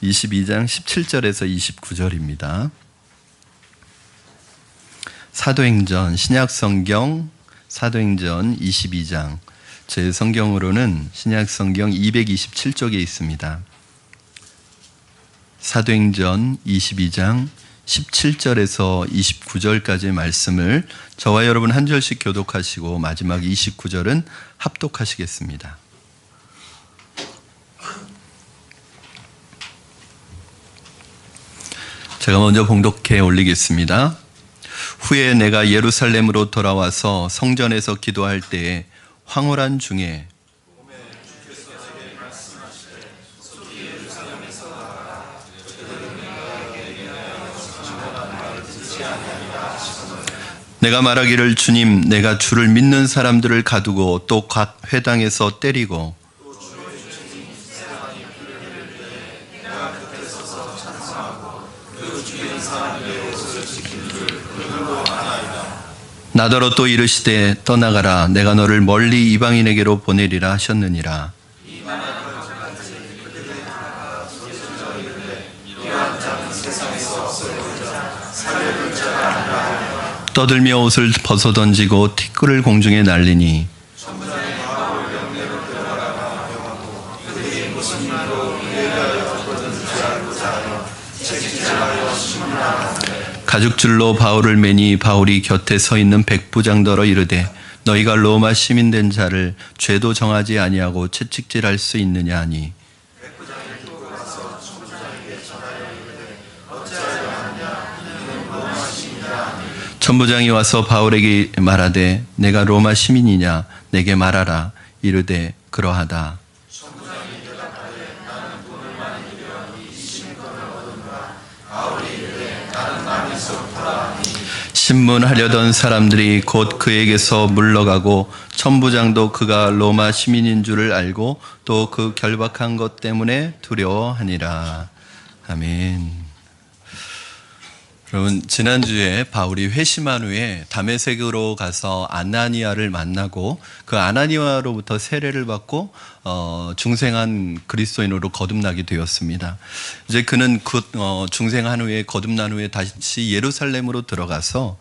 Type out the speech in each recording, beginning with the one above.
22장 17절에서 29절입니다. 사도행전, 신약성경 사도행전 22장, 제 성경으로는 신약성경 227쪽에 있습니다. 사도행전 22장 17절에서 29절까지의 말씀을 저와 여러분 한 절씩 교독하시고 마지막 29절은 합독하시겠습니다. 제가 먼저 봉독해 올리겠습니다. 후에 내가 예루살렘으로 돌아와서 성전에서 기도할 때에 황홀한 중에 내가 말하기를 주님, 내가 주를 믿는 사람들을 가두고 또 각 회당에서 때리고 나더러 또 이르시되 떠나가라, 내가 너를 멀리 이방인에게로 보내리라 하셨느니라. 떠들며 옷을 벗어던지고 티끌을 공중에 날리니 가죽줄로 바울을 매니 바울이 곁에 서 있는 백부장더러 이르되 너희가 로마 시민된 자를 죄도 정하지 아니하고 채찍질할 수 있느냐 하니 천부장이 와서 바울에게 말하되 내가 로마 시민이냐 내게 말하라. 이르되 그러하다. 신문하려던 사람들이 곧 그에게서 물러가고 천부장도 그가 로마 시민인 줄을 알고 또 그 결박한 것 때문에 두려워하니라. 아멘. 여러분, 지난주에 바울이 회심한 후에 다메섹으로 가서 아나니아를 만나고 그 아나니아로부터 세례를 받고 중생한 그리스도인으로 거듭나게 되었습니다. 이제 그는 중생한 후에 거듭난 후에 다시 예루살렘으로 들어가서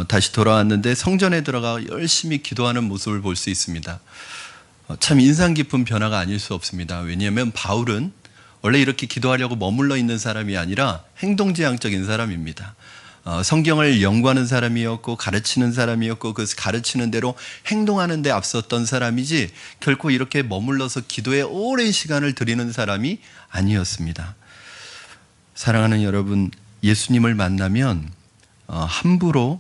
다시 돌아왔는데 성전에 들어가 열심히 기도하는 모습을 볼 수 있습니다. 참 인상 깊은 변화가 아닐 수 없습니다. 왜냐하면 바울은 원래 이렇게 기도하려고 머물러 있는 사람이 아니라 행동지향적인 사람입니다. 성경을 연구하는 사람이었고 가르치는 사람이었고 그 가르치는 대로 행동하는 데 앞섰던 사람이지 결코 이렇게 머물러서 기도에 오랜 시간을 들이는 사람이 아니었습니다. 사랑하는 여러분, 예수님을 만나면 함부로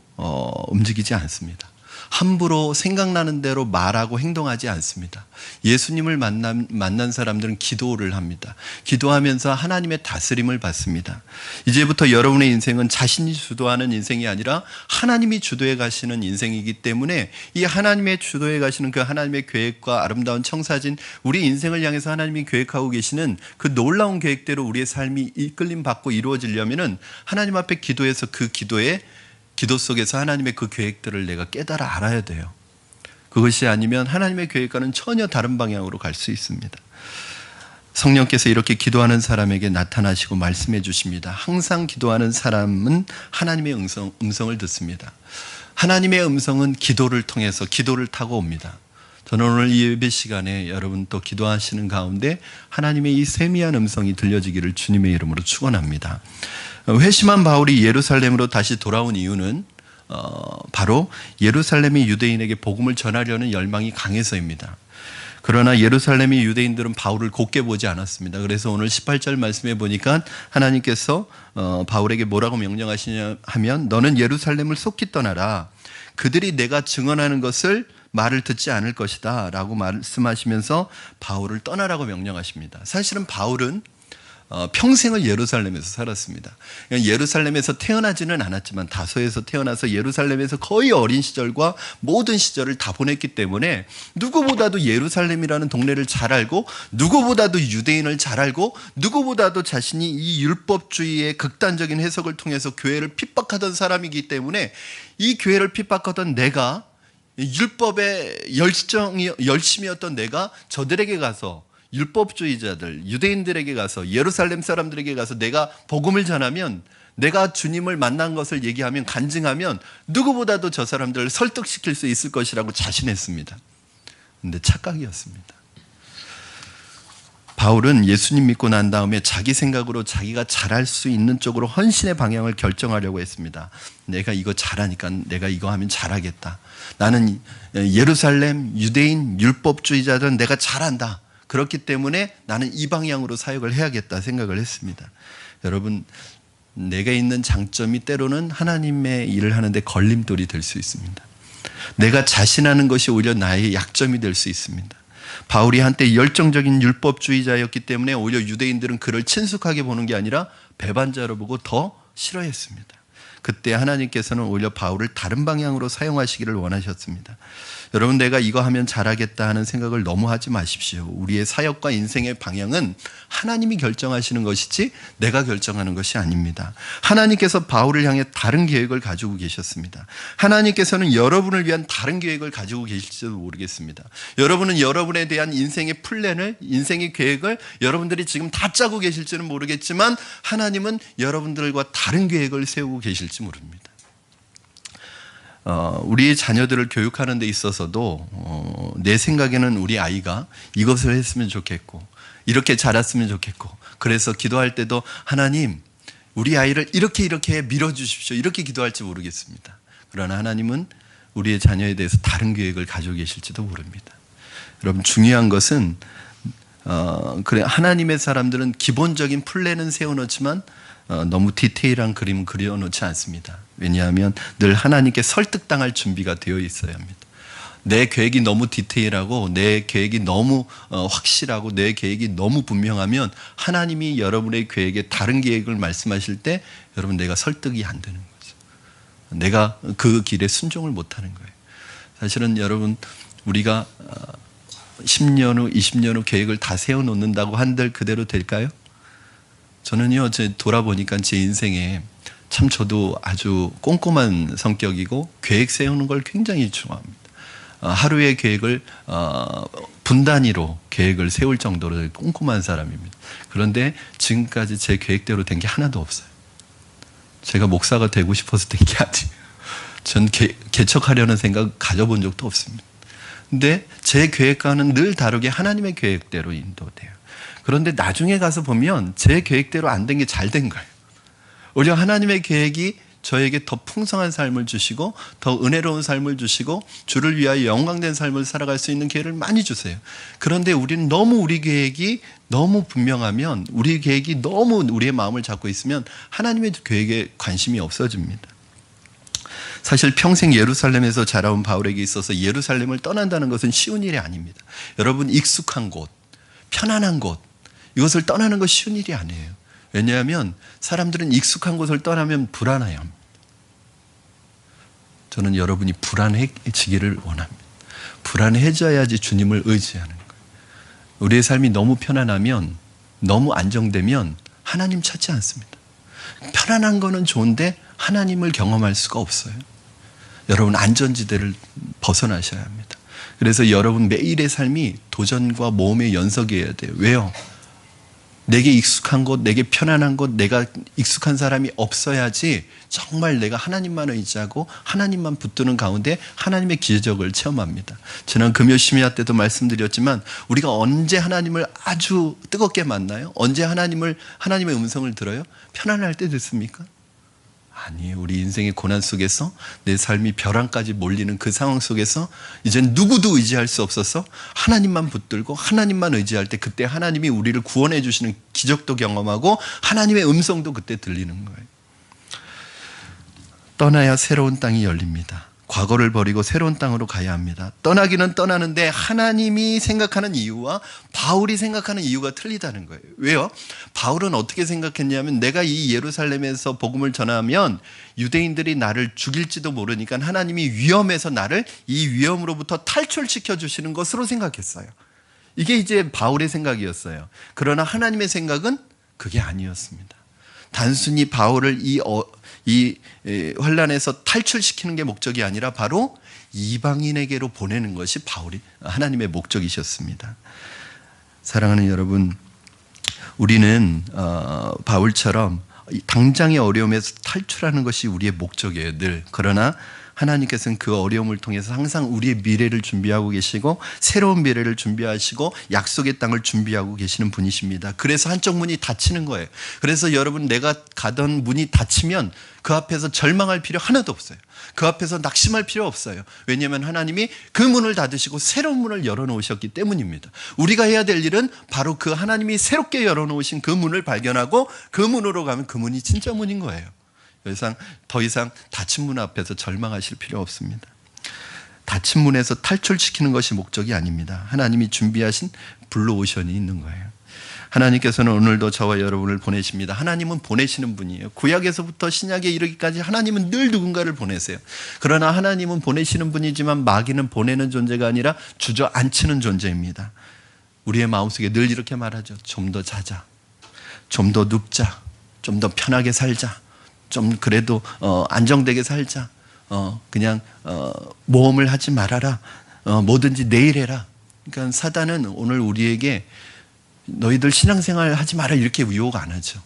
움직이지 않습니다. 함부로 생각나는 대로 말하고 행동하지 않습니다. 예수님을 만난 사람들은 기도를 합니다. 기도하면서 하나님의 다스림을 받습니다. 이제부터 여러분의 인생은 자신이 주도하는 인생이 아니라 하나님이 주도해 가시는 인생이기 때문에 이 하나님의 주도해 가시는 그 하나님의 계획과 아름다운 청사진, 우리 인생을 향해서 하나님이 계획하고 계시는 그 놀라운 계획대로 우리의 삶이 이끌림 받고 이루어지려면은 하나님 앞에 기도해서 그 기도 속에서 하나님의 그 계획들을 내가 깨달아 알아야 돼요. 그것이 아니면 하나님의 계획과는 전혀 다른 방향으로 갈 수 있습니다. 성령께서 이렇게 기도하는 사람에게 나타나시고 말씀해 주십니다. 항상 기도하는 사람은 하나님의 음성을 듣습니다. 하나님의 음성은 기도를 통해서 기도를 타고 옵니다. 저는 오늘 이 예배 시간에 여러분 또 기도하시는 가운데 하나님의 이 세미한 음성이 들려지기를 주님의 이름으로 축원합니다. 회심한 바울이 예루살렘으로 다시 돌아온 이유는 바로 예루살렘의 유대인에게 복음을 전하려는 열망이 강해서입니다. 그러나 예루살렘의 유대인들은 바울을 곱게 보지 않았습니다. 그래서 오늘 18절 말씀에 보니까 하나님께서 바울에게 뭐라고 명령하시냐 하면 너는 예루살렘을 속히 떠나라. 그들이 내가 증언하는 것을 말을 듣지 않을 것이다 라고 말씀하시면서 바울을 떠나라고 명령하십니다. 사실은 바울은 평생을 예루살렘에서 살았습니다. 예루살렘에서 태어나지는 않았지만 다소에서 태어나서 예루살렘에서 거의 어린 시절과 모든 시절을 다 보냈기 때문에 누구보다도 예루살렘이라는 동네를 잘 알고 누구보다도 유대인을 잘 알고 누구보다도 자신이 이 율법주의의 극단적인 해석을 통해서 교회를 핍박하던 사람이기 때문에 이 교회를 핍박하던 내가 율법의 열심이었던 내가 저들에게 가서 율법주의자들, 유대인들에게 가서, 예루살렘 사람들에게 가서 내가 복음을 전하면, 내가 주님을 만난 것을 얘기하면, 간증하면 누구보다도 저 사람들을 설득시킬 수 있을 것이라고 자신했습니다. 근데 착각이었습니다. 바울은 예수님 믿고 난 다음에 자기 생각으로 자기가 잘할 수 있는 쪽으로 헌신의 방향을 결정하려고 했습니다. 내가 이거 잘하니까 내가 이거 하면 잘하겠다. 나는 예루살렘 유대인 율법주의자들은 내가 잘한다. 그렇기 때문에 나는 이 방향으로 사역을 해야겠다 생각을 했습니다. 여러분, 내가 있는 장점이 때로는 하나님의 일을 하는데 걸림돌이 될 수 있습니다. 내가 자신하는 것이 오히려 나의 약점이 될 수 있습니다. 바울이 한때 열정적인 율법주의자였기 때문에 오히려 유대인들은 그를 친숙하게 보는 게 아니라 배반자로 보고 더 싫어했습니다. 그때 하나님께서는 오히려 바울을 다른 방향으로 사용하시기를 원하셨습니다. 여러분, 내가 이거 하면 잘하겠다 하는 생각을 너무 하지 마십시오. 우리의 사역과 인생의 방향은 하나님이 결정하시는 것이지 내가 결정하는 것이 아닙니다. 하나님께서 바울을 향해 다른 계획을 가지고 계셨습니다. 하나님께서는 여러분을 위한 다른 계획을 가지고 계실지도 모르겠습니다. 여러분은 여러분에 대한 인생의 플랜을, 인생의 계획을 여러분들이 지금 다 짜고 계실지는 모르겠지만 하나님은 여러분들과 다른 계획을 세우고 계실지 모릅니다. 우리 자녀들을 교육하는 데 있어서도 내 생각에는 우리 아이가 이것을 했으면 좋겠고 이렇게 자랐으면 좋겠고, 그래서 기도할 때도 하나님, 우리 아이를 이렇게 밀어주십시오, 이렇게 기도할지 모르겠습니다. 그러나 하나님은 우리의 자녀에 대해서 다른 계획을 가지고 계실지도 모릅니다. 여러분, 중요한 것은 그래, 하나님의 사람들은 기본적인 플랜은 세워놓지만 너무 디테일한 그림 그려놓지 않습니다. 왜냐하면 늘 하나님께 설득당할 준비가 되어 있어야 합니다. 내 계획이 너무 디테일하고 내 계획이 너무 확실하고 내 계획이 너무 분명하면 하나님이 여러분의 계획에 다른 계획을 말씀하실 때 여러분, 내가 설득이 안 되는 거죠. 내가 그 길에 순종을 못하는 거예요. 사실은 여러분, 우리가 10년 후 20년 후 계획을 다 세워놓는다고 한들 그대로 될까요? 저는요, 돌아보니까 제 인생에 참 저도 아주 꼼꼼한 성격이고 계획 세우는 걸 굉장히 좋아합니다. 하루의 계획을 분 단위로 계획을 세울 정도로 꼼꼼한 사람입니다. 그런데 지금까지 제 계획대로 된 게 하나도 없어요. 제가 목사가 되고 싶어서 된 게 아니에요. 전 개척하려는 생각 가져본 적도 없습니다. 근데 제 계획과는 늘 다르게 하나님의 계획대로 인도돼요. 그런데 나중에 가서 보면 제 계획대로 안 된 게 잘 된 거예요. 오히려 하나님의 계획이 저에게 더 풍성한 삶을 주시고 더 은혜로운 삶을 주시고 주를 위하여 영광된 삶을 살아갈 수 있는 기회를 많이 주세요. 그런데 우리는 너무 우리 계획이 너무 분명하면, 우리 계획이 너무 우리의 마음을 잡고 있으면 하나님의 계획에 관심이 없어집니다. 사실 평생 예루살렘에서 자라온 바울에게 있어서 예루살렘을 떠난다는 것은 쉬운 일이 아닙니다. 여러분, 익숙한 곳, 편안한 곳, 이것을 떠나는 것 쉬운 일이 아니에요. 왜냐하면 사람들은 익숙한 곳을 떠나면 불안해요. 저는 여러분이 불안해지기를 원합니다. 불안해져야지 주님을 의지하는 거예요. 우리의 삶이 너무 편안하면, 너무 안정되면 하나님 찾지 않습니다. 편안한 거는 좋은데 하나님을 경험할 수가 없어요. 여러분, 안전지대를 벗어나셔야 합니다. 그래서 여러분 매일의 삶이 도전과 모험의 연속이어야 돼요. 왜요? 내게 익숙한 곳, 내게 편안한 곳, 내가 익숙한 사람이 없어야지 정말 내가 하나님만 의지하고 하나님만 붙드는 가운데 하나님의 기적을 체험합니다. 지난 금요 심야 때도 말씀드렸지만 우리가 언제 하나님을 아주 뜨겁게 만나요? 언제 하나님의 음성을 들어요? 편안할 때 듣습니까? 아니에요. 우리 인생의 고난 속에서 내 삶이 벼랑까지 몰리는 그 상황 속에서 이젠 누구도 의지할 수 없어서 하나님만 붙들고 하나님만 의지할 때, 그때 하나님이 우리를 구원해 주시는 기적도 경험하고 하나님의 음성도 그때 들리는 거예요. 떠나야 새로운 땅이 열립니다. 과거를 버리고 새로운 땅으로 가야 합니다. 떠나기는 떠나는데 하나님이 생각하는 이유와 바울이 생각하는 이유가 틀리다는 거예요. 왜요? 바울은 어떻게 생각했냐면, 내가 이 예루살렘에서 복음을 전하면 유대인들이 나를 죽일지도 모르니까 하나님이 위험해서 나를 이 위험으로부터 탈출시켜 주시는 것으로 생각했어요. 이게 이제 바울의 생각이었어요. 그러나 하나님의 생각은 그게 아니었습니다. 단순히 바울을 이 환난에서 탈출시키는 게 목적이 아니라 바로 이방인에게로 보내는 것이 하나님의 목적이셨습니다. 사랑하는 여러분, 우리는 바울처럼 당장의 어려움에서 탈출하는 것이 우리의 목적이에요, 늘. 그러나 하나님께서는 그 어려움을 통해서 항상 우리의 미래를 준비하고 계시고 새로운 미래를 준비하시고 약속의 땅을 준비하고 계시는 분이십니다. 그래서 한쪽 문이 닫히는 거예요. 그래서 여러분, 내가 가던 문이 닫히면 그 앞에서 절망할 필요 하나도 없어요. 그 앞에서 낙심할 필요 없어요. 왜냐하면 하나님이 그 문을 닫으시고 새로운 문을 열어놓으셨기 때문입니다. 우리가 해야 될 일은 바로 그 하나님이 새롭게 열어놓으신 그 문을 발견하고 그 문으로 가면 그 문이 진짜 문인 거예요. 더 이상 닫힌 문 앞에서 절망하실 필요 없습니다. 닫힌 문에서 탈출시키는 것이 목적이 아닙니다. 하나님이 준비하신 블루오션이 있는 거예요. 하나님께서는 오늘도 저와 여러분을 보내십니다. 하나님은 보내시는 분이에요. 구약에서부터 신약에 이르기까지 하나님은 늘 누군가를 보내세요. 그러나 하나님은 보내시는 분이지만 마귀는 보내는 존재가 아니라 주저앉히는 존재입니다. 우리의 마음속에 늘 이렇게 말하죠. 좀 더 자자, 좀 더 눕자, 좀 더 편하게 살자, 좀 그래도 안정되게 살자, 그냥 모험을 하지 말아라, 뭐든지 내일 해라. 그러니까 사단은 오늘 우리에게 너희들 신앙생활 하지 마라 이렇게 유혹 안 하죠.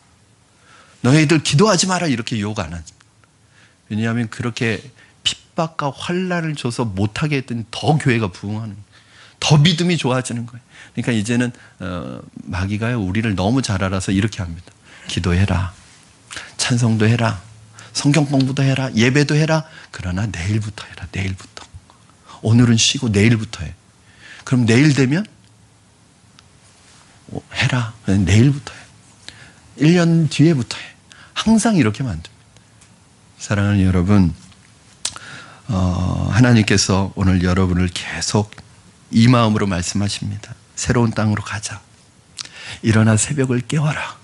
너희들 기도하지 마라 이렇게 유혹 안 하죠. 왜냐하면 그렇게 핍박과 환난을 줘서 못하게 했더니 더 교회가 부흥하는 거예요. 더 믿음이 좋아지는 거예요. 그러니까 이제는 마귀가요, 우리를 너무 잘 알아서 이렇게 합니다. 기도해라, 찬송도 해라, 성경 공부도 해라, 예배도 해라. 그러나 내일부터 해라. 내일부터. 오늘은 쉬고 내일부터 해. 그럼 내일 되면 해라. 내일부터 해. 1년 뒤에부터 해. 항상 이렇게 만듭니다. 사랑하는 여러분, 하나님께서 오늘 여러분을 계속 이 마음으로 말씀하십니다. 새로운 땅으로 가자. 일어나 새벽을 깨워라.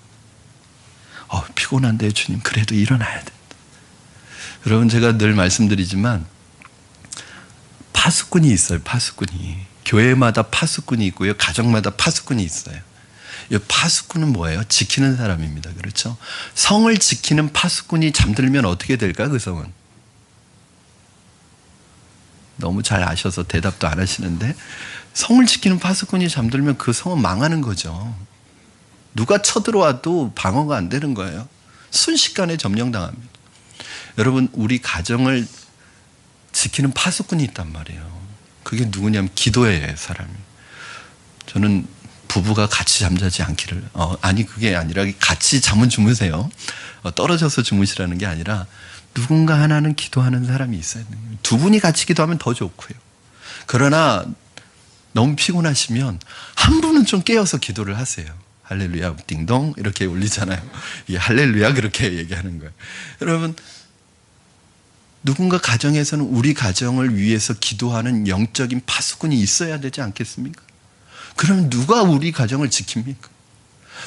피곤한데 주님, 그래도 일어나야 된다. 여러분, 제가 늘 말씀드리지만 파수꾼이 있어요. 파수꾼이. 교회마다 파수꾼이 있고요, 가정마다 파수꾼이 있어요. 이 파수꾼은 뭐예요? 지키는 사람입니다. 그렇죠? 성을 지키는 파수꾼이 잠들면 어떻게 될까? 그 성은 너무 잘 아셔서 대답도 안 하시는데, 성을 지키는 파수꾼이 잠들면 그 성은 망하는 거죠. 누가 쳐들어와도 방어가 안 되는 거예요. 순식간에 점령당합니다. 여러분, 우리 가정을 지키는 파수꾼이 있단 말이에요. 그게 누구냐면 기도의 사람이. 저는 부부가 같이 잠자지 않기를, 그게 아니라 같이 잠은 주무세요. 떨어져서 주무시라는 게 아니라 누군가 하나는 기도하는 사람이 있어야 돼요. 두 분이 같이 기도하면 더 좋고요. 그러나 너무 피곤하시면 한 분은 좀 깨어서 기도를 하세요. 할렐루야 띵동 이렇게 올리잖아요. 이 할렐루야 그렇게 얘기하는 거예요. 여러분, 누군가 가정에서는 우리 가정을 위해서 기도하는 영적인 파수꾼이 있어야 되지 않겠습니까? 그러면 누가 우리 가정을 지킵니까?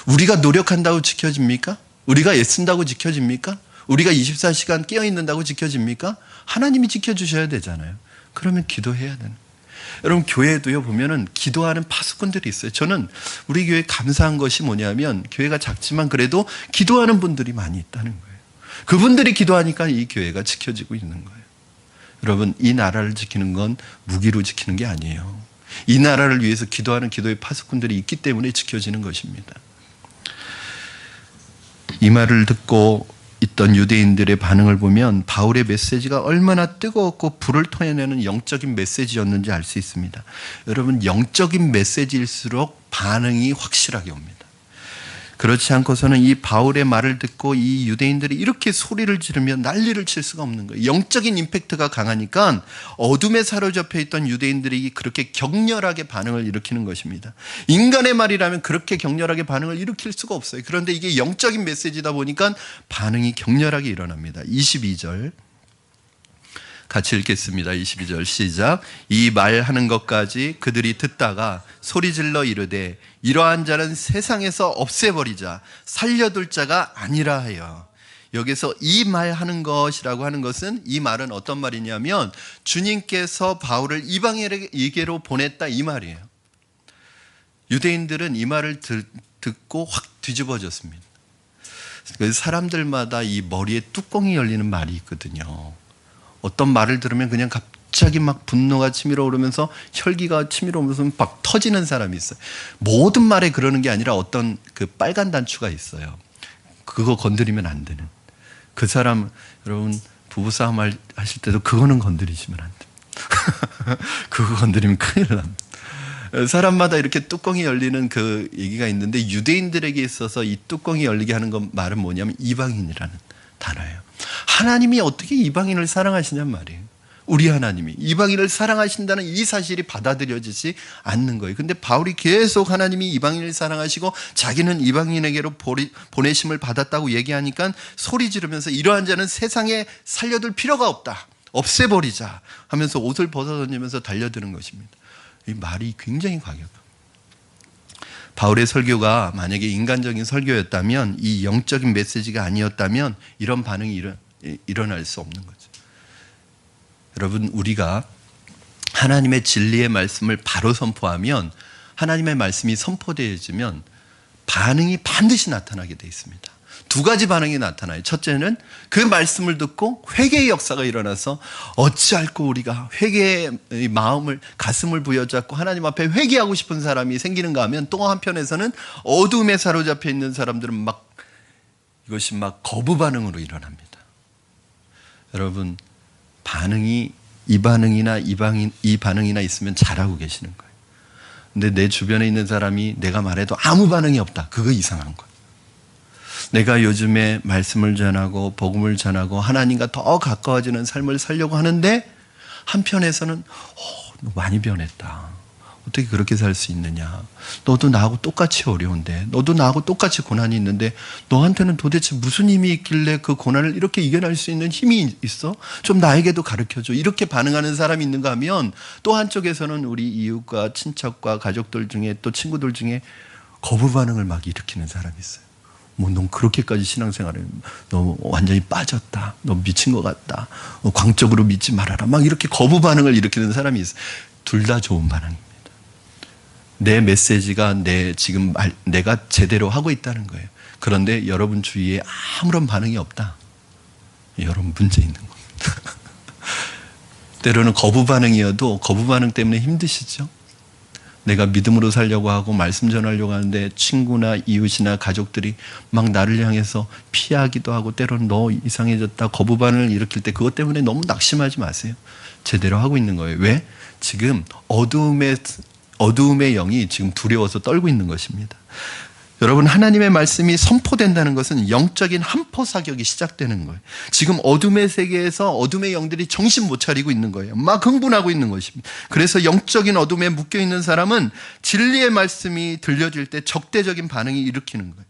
우리가 노력한다고 지켜집니까? 우리가 애쓴다고 지켜집니까? 우리가 24시간 깨어있는다고 지켜집니까? 하나님이 지켜주셔야 되잖아요. 그러면 기도해야 되는. 여러분, 교회도요 보면은 기도하는 파수꾼들이 있어요. 저는 우리 교회 감사한 것이 뭐냐면, 교회가 작지만 그래도 기도하는 분들이 많이 있다는 거예요. 그분들이 기도하니까 이 교회가 지켜지고 있는 거예요. 여러분, 이 나라를 지키는 건 무기로 지키는 게 아니에요. 이 나라를 위해서 기도하는 기도의 파수꾼들이 있기 때문에 지켜지는 것입니다. 이 말을 듣고 있던 유대인들의 반응을 보면 바울의 메시지가 얼마나 뜨거웠고 불을 토해내는 영적인 메시지였는지 알 수 있습니다. 여러분, 영적인 메시지일수록 반응이 확실하게 옵니다. 그렇지 않고서는 이 바울의 말을 듣고 이 유대인들이 이렇게 소리를 지르며 난리를 칠 수가 없는 거예요. 영적인 임팩트가 강하니까 어둠에 사로잡혀 있던 유대인들이 그렇게 격렬하게 반응을 일으키는 것입니다. 인간의 말이라면 그렇게 격렬하게 반응을 일으킬 수가 없어요. 그런데 이게 영적인 메시지다 보니까 반응이 격렬하게 일어납니다. 22절 같이 읽겠습니다. 22절 시작. 이 말하는 것까지 그들이 듣다가 소리질러 이르되 이러한 자는 세상에서 없애버리자, 살려둘 자가 아니라 하여. 여기서 이 말하는 것이라고 하는 것은, 이 말은 어떤 말이냐면 주님께서 바울을 이방인에게로 보냈다 이 말이에요. 유대인들은 이 말을 듣고 확 뒤집어졌습니다. 사람들마다 이 머리에 뚜껑이 열리는 말이 있거든요. 어떤 말을 들으면 그냥 갑자기 막 분노가 치밀어 오르면서 혈기가 치밀어 오면서 막 터지는 사람이 있어요. 모든 말에 그러는 게 아니라 어떤 그 빨간 단추가 있어요. 그거 건드리면 안 되는. 그 사람, 여러분 부부싸움 하실 때도 그거는 건드리시면 안 돼요. 그거 건드리면 큰일 납니다. 사람마다 이렇게 뚜껑이 열리는 그 얘기가 있는데, 유대인들에게 있어서 이 뚜껑이 열리게 하는 건 말은 뭐냐면 이방인이라는 단어예요. 하나님이 어떻게 이방인을 사랑하시냔 말이에요. 우리 하나님이 이방인을 사랑하신다는 이 사실이 받아들여지지 않는 거예요. 근데 바울이 계속 하나님이 이방인을 사랑하시고 자기는 이방인에게로 보내심을 받았다고 얘기하니까 소리 지르면서 이러한 자는 세상에 살려둘 필요가 없다, 없애버리자 하면서 옷을 벗어던지면서 달려드는 것입니다. 이 말이 굉장히 과격해요. 바울의 설교가 만약에 인간적인 설교였다면, 이 영적인 메시지가 아니었다면 이런 반응이 일어날 수 없는 거죠. 여러분, 우리가 하나님의 진리의 말씀을 바로 선포하면, 하나님의 말씀이 선포되어지면 반응이 반드시 나타나게 되어 있습니다. 두 가지 반응이 나타나요. 첫째는 그 말씀을 듣고 회개의 역사가 일어나서 어찌할꼬 우리가 회개의 마음을, 가슴을 부여잡고 하나님 앞에 회개하고 싶은 사람이 생기는가 하면, 또 한편에서는 어둠에 사로잡혀 있는 사람들은 이것이 거부 반응으로 일어납니다. 여러분, 반응이 이 반응이나 이 반응이나 있으면 잘하고 계시는 거예요. 근데 내 주변에 있는 사람이 내가 말해도 아무 반응이 없다, 그거 이상한 거예요. 내가 요즘에 말씀을 전하고 복음을 전하고 하나님과 더 가까워지는 삶을 살려고 하는데, 한편에서는 너 많이 변했다, 어떻게 그렇게 살 수 있느냐, 너도 나하고 똑같이 어려운데, 너도 나하고 똑같이 고난이 있는데 너한테는 도대체 무슨 힘이 있길래 그 고난을 이렇게 이겨낼 수 있는 힘이 있어? 좀 나에게도 가르쳐줘. 이렇게 반응하는 사람이 있는가 하면, 또 한쪽에서는 우리 이웃과 친척과 가족들 중에, 또 친구들 중에 거부 반응을 일으키는 사람이 있어요. 넌 그렇게까지 신앙생활에 너 완전히 빠졌다, 너 미친 것 같다, 광적으로 믿지 말아라, 이렇게 거부 반응을 일으키는 사람이 있어요. 둘 다 좋은 반응입니다. 내 메시지가 내가 제대로 하고 있다는 거예요. 그런데 여러분 주위에 아무런 반응이 없다, 여러분 문제 있는 겁니다. 때로는 거부 반응이어도 거부 반응 때문에 힘드시죠? 내가 믿음으로 살려고 하고 말씀 전하려고 하는데 친구나 이웃이나 가족들이 나를 향해서 피하기도 하고, 때로는 너 이상해졌다, 거부 반응을 일으킬 때 그것 때문에 너무 낙심하지 마세요. 제대로 하고 있는 거예요. 왜? 지금 어두움의 영이 지금 두려워서 떨고 있는 것입니다. 여러분, 하나님의 말씀이 선포된다는 것은 영적인 한포 사격이 시작되는 거예요. 지금 어둠의 세계에서 어둠의 영들이 정신 못 차리고 있는 거예요. 흥분하고 있는 것입니다. 그래서 영적인 어둠에 묶여 있는 사람은 진리의 말씀이 들려질 때 적대적인 반응이 일으키는 거예요.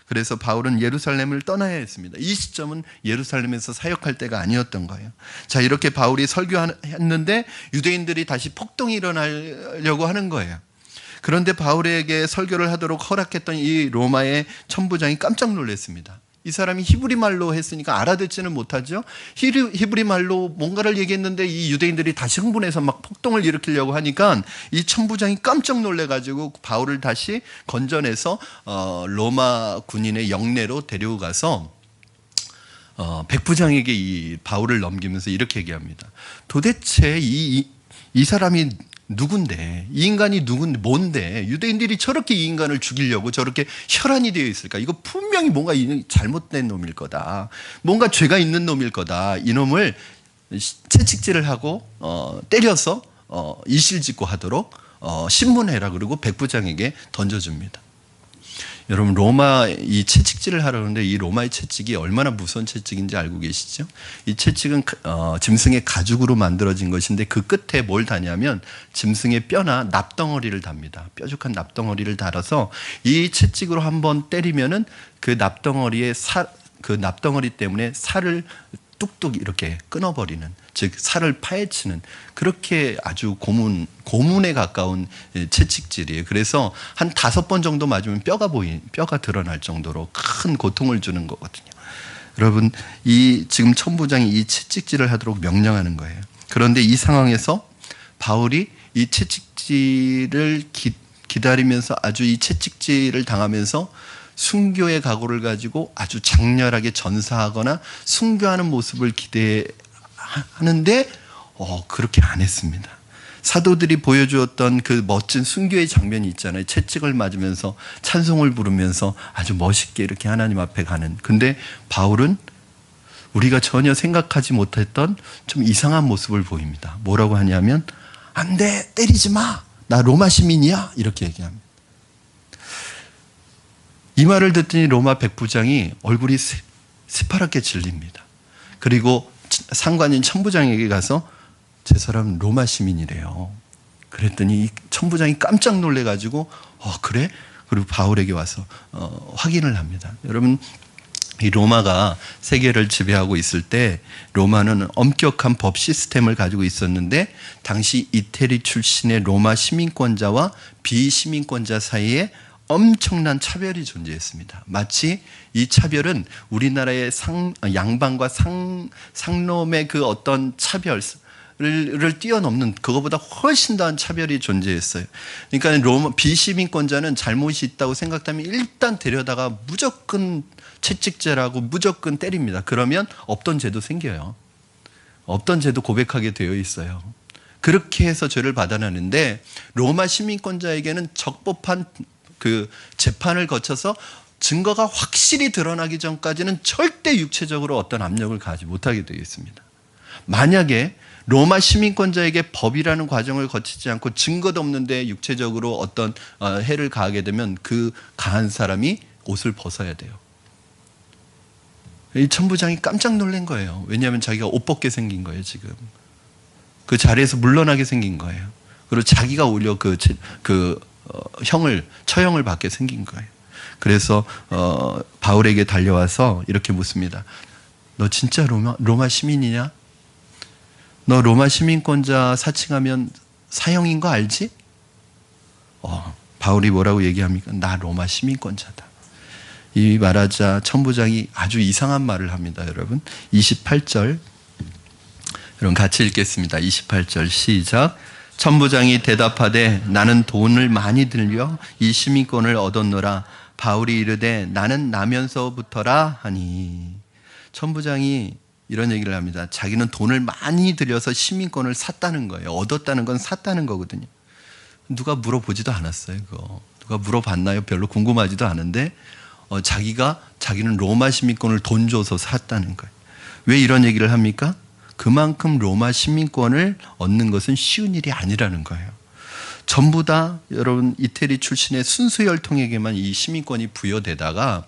그래서 바울은 예루살렘을 떠나야 했습니다. 이 시점은 예루살렘에서 사역할 때가 아니었던 거예요. 자, 이렇게 바울이 설교했는데 유대인들이 다시 폭동이 일어나려고 하는 거예요. 그런데 바울에게 설교를 하도록 허락했던 이 로마의 천부장이 깜짝 놀랐습니다. 이 사람이 히브리 말로 했으니까 알아듣지는 못하죠. 히브리 말로 뭔가를 얘기했는데 이 유대인들이 다시 흥분해서 폭동을 일으키려고 하니까 이 천부장이 깜짝 놀래가지고 바울을 다시 건져내서 로마 군인의 영내로 데리고 가서 백부장에게 이 바울을 넘기면서 이렇게 얘기합니다. 도대체 이 사람이 누군데, 이 인간이 뭔데 유대인들이 저렇게 이 인간을 죽이려고 저렇게 혈안이 되어 있을까? 이거 분명히 뭔가 잘못된 놈일 거다, 뭔가 죄가 있는 놈일 거다. 이놈을 채찍질을 하고 때려서 이실직고 하도록 신문해라, 그리고 백부장에게 던져줍니다. 여러분, 로마 이 채찍질을 하려는데 이 로마의 채찍이 얼마나 무서운 채찍인지 알고 계시죠? 이 채찍은 짐승의 가죽으로 만들어진 것인데, 그 끝에 뭘 다냐면 짐승의 뼈나 납덩어리를 답니다. 뾰족한 납덩어리를 달아서 이 채찍으로 한번 때리면은 그 납덩어리 때문에 살을 뚝뚝 이렇게 끊어버리는, 즉 살을 파헤치는, 그렇게 아주 고문에 가까운 채찍질이에요. 그래서 한 5번 정도 맞으면 뼈가 드러날 정도로 큰 고통을 주는 거거든요. 여러분, 지금 천부장이 이 채찍질을 하도록 명령하는 거예요. 그런데 이 상황에서 바울이 이 채찍질을 기다리면서, 아주 이 채찍질을 당하면서 순교의 각오를 가지고 아주 장렬하게 전사하거나 순교하는 모습을 기대하는데, 그렇게 안 했습니다. 사도들이 보여주었던 그 멋진 순교의 장면이 있잖아요. 채찍을 맞으면서 찬송을 부르면서 아주 멋있게 이렇게 하나님 앞에 가는. 근데 바울은 우리가 전혀 생각하지 못했던 좀 이상한 모습을 보입니다. 뭐라고 하냐면 안 돼, 때리지 마, 나 로마 시민이야, 이렇게 얘기합니다. 이 말을 듣더니 로마 백부장이 얼굴이 새파랗게 질립니다. 그리고 상관인 천부장에게 가서 제 사람 로마 시민이래요. 그랬더니 이 천부장이 깜짝 놀래가지고 그래? 그리고 바울에게 와서 확인을 합니다. 여러분, 이 로마가 세계를 지배하고 있을 때 로마는 엄격한 법 시스템을 가지고 있었는데 당시 이태리 출신의 로마 시민권자와 비시민권자 사이에 엄청난 차별이 존재했습니다. 마치 이 차별은 우리나라의 양반과 상놈의 그 어떤 차별을 뛰어넘는 그거보다 훨씬 더한 차별이 존재했어요. 그러니까 로마 비시민권자는 잘못이 있다고 생각하면 일단 데려다가 무조건 채찍질하고 무조건 때립니다. 그러면 없던 죄도 생겨요. 없던 죄도 고백하게 되어 있어요. 그렇게 해서 죄를 받아내는데 로마 시민권자에게는 적법한 그 재판을 거쳐서 증거가 확실히 드러나기 전까지는 절대 육체적으로 어떤 압력을 가하지 못하게 되어 있습니다. 만약에 로마 시민권자에게 법이라는 과정을 거치지 않고 증거도 없는데 육체적으로 어떤 해를 가하게 되면 그 가한 사람이 옷을 벗어야 돼요. 이 천부장이 깜짝 놀란 거예요. 왜냐하면 자기가 옷 벗게 생긴 거예요. 지금 그 자리에서 물러나게 생긴 거예요. 그리고 자기가 오히려 처형을 받게 생긴 거예요. 그래서 바울에게 달려와서 이렇게 묻습니다. 너 진짜 로마 시민이냐? 너 로마 시민권자 사칭하면 사형인 거 알지? 바울이 뭐라고 얘기합니까? 나 로마 시민권자다. 이 말하자 천부장이 아주 이상한 말을 합니다. 여러분 28절 여러분 같이 읽겠습니다. 28절 시작. 천부장이 대답하되 나는 돈을 많이 들여 이 시민권을 얻었노라. 바울이 이르되 나는 나면서부터라 하니. 천부장이 이런 얘기를 합니다. 자기는 돈을 많이 들여서 시민권을 샀다는 거예요. 얻었다는 건 샀다는 거거든요. 누가 물어보지도 않았어요. 그거 누가 물어봤나요? 별로 궁금하지도 않은데 자기는 로마 시민권을 돈 줘서 샀다는 거예요. 왜 이런 얘기를 합니까? 그만큼 로마 시민권을 얻는 것은 쉬운 일이 아니라는 거예요. 전부 다 여러분 이태리 출신의 순수 혈통에게만 이 시민권이 부여되다가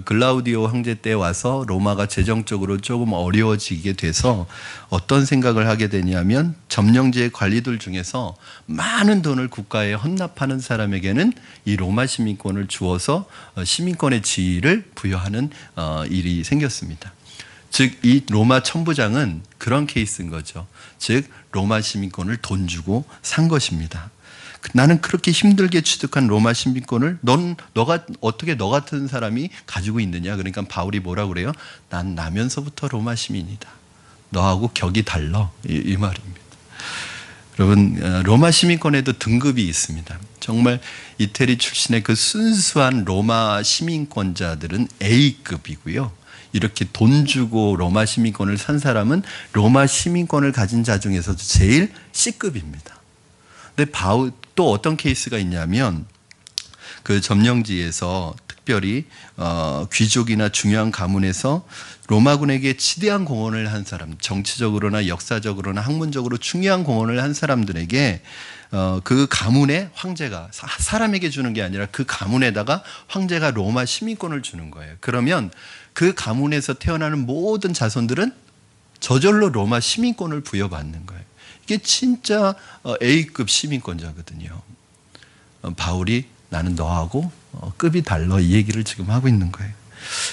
글라우디오 황제 때 와서 로마가 재정적으로 조금 어려워지게 돼서 어떤 생각을 하게 되냐면 점령지의 관리들 중에서 많은 돈을 국가에 헌납하는 사람에게는 이 로마 시민권을 주어서 시민권의 지위를 부여하는 일이 생겼습니다. 즉 이 로마 천부장은 그런 케이스인 거죠. 즉 로마 시민권을 돈 주고 산 것입니다. 나는 그렇게 힘들게 취득한 로마 시민권을 너가 어떻게 너 같은 사람이 가지고 있느냐. 그러니까 바울이 뭐라고 그래요? 난 나면서부터 로마 시민이다. 너하고 격이 달라. 이 말입니다. 여러분 로마 시민권에도 등급이 있습니다. 정말 이태리 출신의 그 순수한 로마 시민권자들은 A급이고요. 이렇게 돈 주고 로마 시민권을 산 사람은 로마 시민권을 가진 자 중에서도 제일 C급입니다. 근데 바울 또 어떤 케이스가 있냐면 그 점령지에서 특별히 귀족이나 중요한 가문에서 로마군에게 지대한 공헌을 한 사람, 정치적으로나 역사적으로나 학문적으로 중요한 공헌을 한 사람들에게 그 가문의 황제가 사람에게 주는 게 아니라 그 가문에다가 황제가 로마 시민권을 주는 거예요. 그러면 그 가문에서 태어나는 모든 자손들은 저절로 로마 시민권을 부여받는 거예요. 이게 진짜 A급 시민권자거든요. 바울이 나는 너하고 급이 달라 이 얘기를 지금 하고 있는 거예요.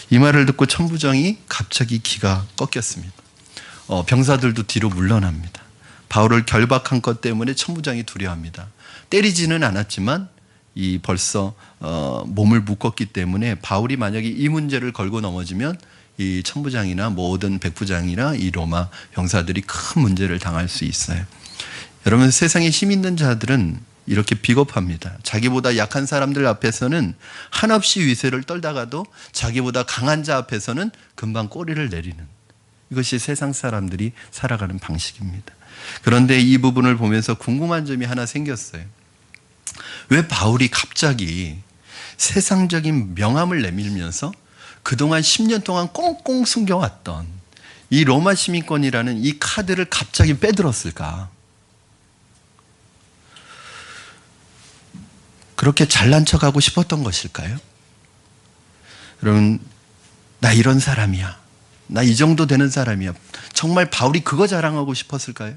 이 말을 듣고 천부장이 갑자기 기가 꺾였습니다. 병사들도 뒤로 물러납니다. 바울을 결박한 것 때문에 천부장이 두려워합니다. 때리지는 않았지만 이 벌써 몸을 묶었기 때문에 바울이 만약에 이 문제를 걸고 넘어지면 이 천부장이나 모든 백부장이나 이 로마 병사들이 큰 문제를 당할 수 있어요. 여러분 세상에 힘 있는 자들은 이렇게 비겁합니다. 자기보다 약한 사람들 앞에서는 한없이 위세를 떨다가도 자기보다 강한 자 앞에서는 금방 꼬리를 내리는 이것이 세상 사람들이 살아가는 방식입니다. 그런데 이 부분을 보면서 궁금한 점이 하나 생겼어요. 왜 바울이 갑자기 세상적인 명함을 내밀면서 그동안 10년 동안 꽁꽁 숨겨왔던 이 로마 시민권이라는 이 카드를 갑자기 빼들었을까? 그렇게 잘난 척하고 싶었던 것일까요? 여러분, 나 이런 사람이야. 나 이 정도 되는 사람이야. 정말 바울이 그거 자랑하고 싶었을까요?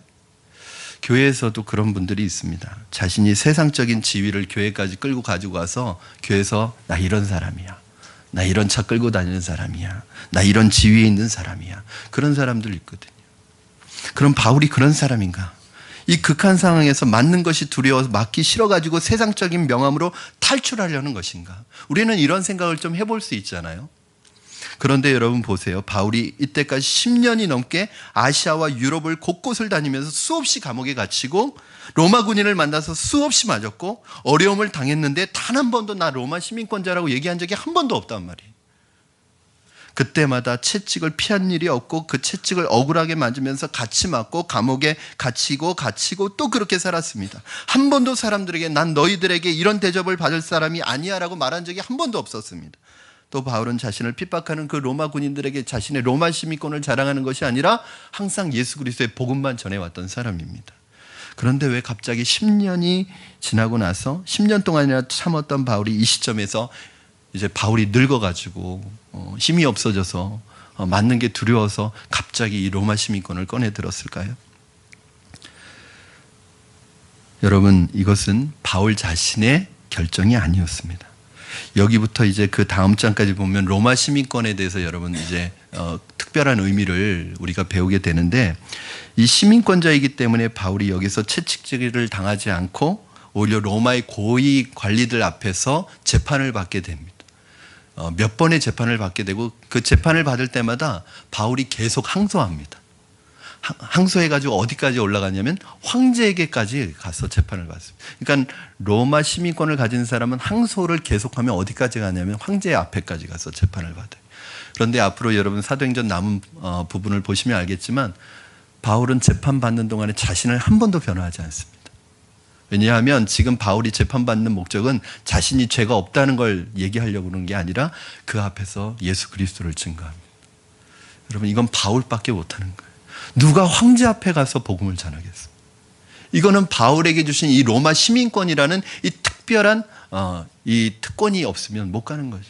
교회에서도 그런 분들이 있습니다. 자신이 세상적인 지위를 교회까지 끌고 가지고 와서 교회에서 나 이런 사람이야. 나 이런 차 끌고 다니는 사람이야. 나 이런 지위에 있는 사람이야. 그런 사람들 있거든요. 그럼 바울이 그런 사람인가? 이 극한 상황에서 맞는 것이 두려워서 맞기 싫어가지고 세상적인 명함으로 탈출하려는 것인가? 우리는 이런 생각을 좀 해볼 수 있잖아요. 그런데 여러분 보세요. 바울이 이때까지 10년이 넘게 아시아와 유럽을 곳곳을 다니면서 수없이 감옥에 갇히고 로마 군인을 만나서 수없이 맞았고 어려움을 당했는데 단 한 번도 나 로마 시민권자라고 얘기한 적이 한 번도 없단 말이에요. 그때마다 채찍을 피한 일이 없고 그 채찍을 억울하게 맞으면서 같이 맞고 감옥에 갇히고 또 그렇게 살았습니다. 한 번도 사람들에게 난 너희들에게 이런 대접을 받을 사람이 아니야 라고 말한 적이 한 번도 없었습니다. 또 바울은 자신을 핍박하는 그 로마 군인들에게 자신의 로마 시민권을 자랑하는 것이 아니라 항상 예수 그리스도의 복음만 전해왔던 사람입니다. 그런데 왜 갑자기 10년이 지나고 나서 10년 동안이나 참았던 바울이 이 시점에서 이제 바울이 늙어가지고 힘이 없어져서 맞는 게 두려워서 갑자기 이 로마 시민권을 꺼내 들었을까요? 여러분, 이것은 바울 자신의 결정이 아니었습니다. 여기부터 이제 그 다음 장까지 보면 로마 시민권에 대해서 여러분 이제 특별한 의미를 우리가 배우게 되는데, 이 시민권자이기 때문에 바울이 여기서 채찍질을 당하지 않고 오히려 로마의 고위 관리들 앞에서 재판을 받게 됩니다. 몇 번의 재판을 받게 되고 그 재판을 받을 때마다 바울이 계속 항소합니다. 항소해가지고 어디까지 올라가냐면 황제에게까지 가서 재판을 받습니다. 그러니까 로마 시민권을 가진 사람은 항소를 계속하면 어디까지 가냐면 황제 앞에까지 가서 재판을 받아요. 그런데 앞으로 여러분 사도행전 남은 부분을 보시면 알겠지만 바울은 재판받는 동안에 자신을 한 번도 변화하지 않습니다. 왜냐하면 지금 바울이 재판받는 목적은 자신이 죄가 없다는 걸 얘기하려고 하는 게 아니라 그 앞에서 예수 그리스도를 증거합니다. 여러분, 이건 바울밖에 못하는 거예요. 누가 황제 앞에 가서 복음을 전하겠어요? 이거는 바울에게 주신 이 로마 시민권이라는 이 특별한 이 특권이 없으면 못 가는 거죠.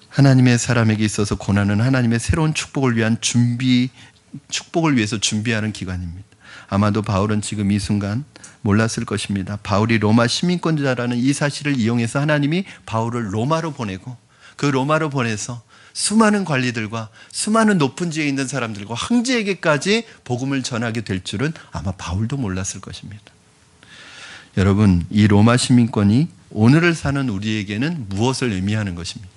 하나님의 사람에게 있어서 고난은 하나님의 새로운 축복을 위해서 준비하는 기간입니다. 아마도 바울은 지금 이 순간 몰랐을 것입니다. 바울이 로마 시민권자라는 이 사실을 이용해서 하나님이 바울을 로마로 보내고 그 로마로 보내서 수많은 관리들과 수많은 높은 지에 있는 사람들과 황제에게까지 복음을 전하게 될 줄은 아마 바울도 몰랐을 것입니다. 여러분, 이 로마 시민권이 오늘을 사는 우리에게는 무엇을 의미하는 것입니까?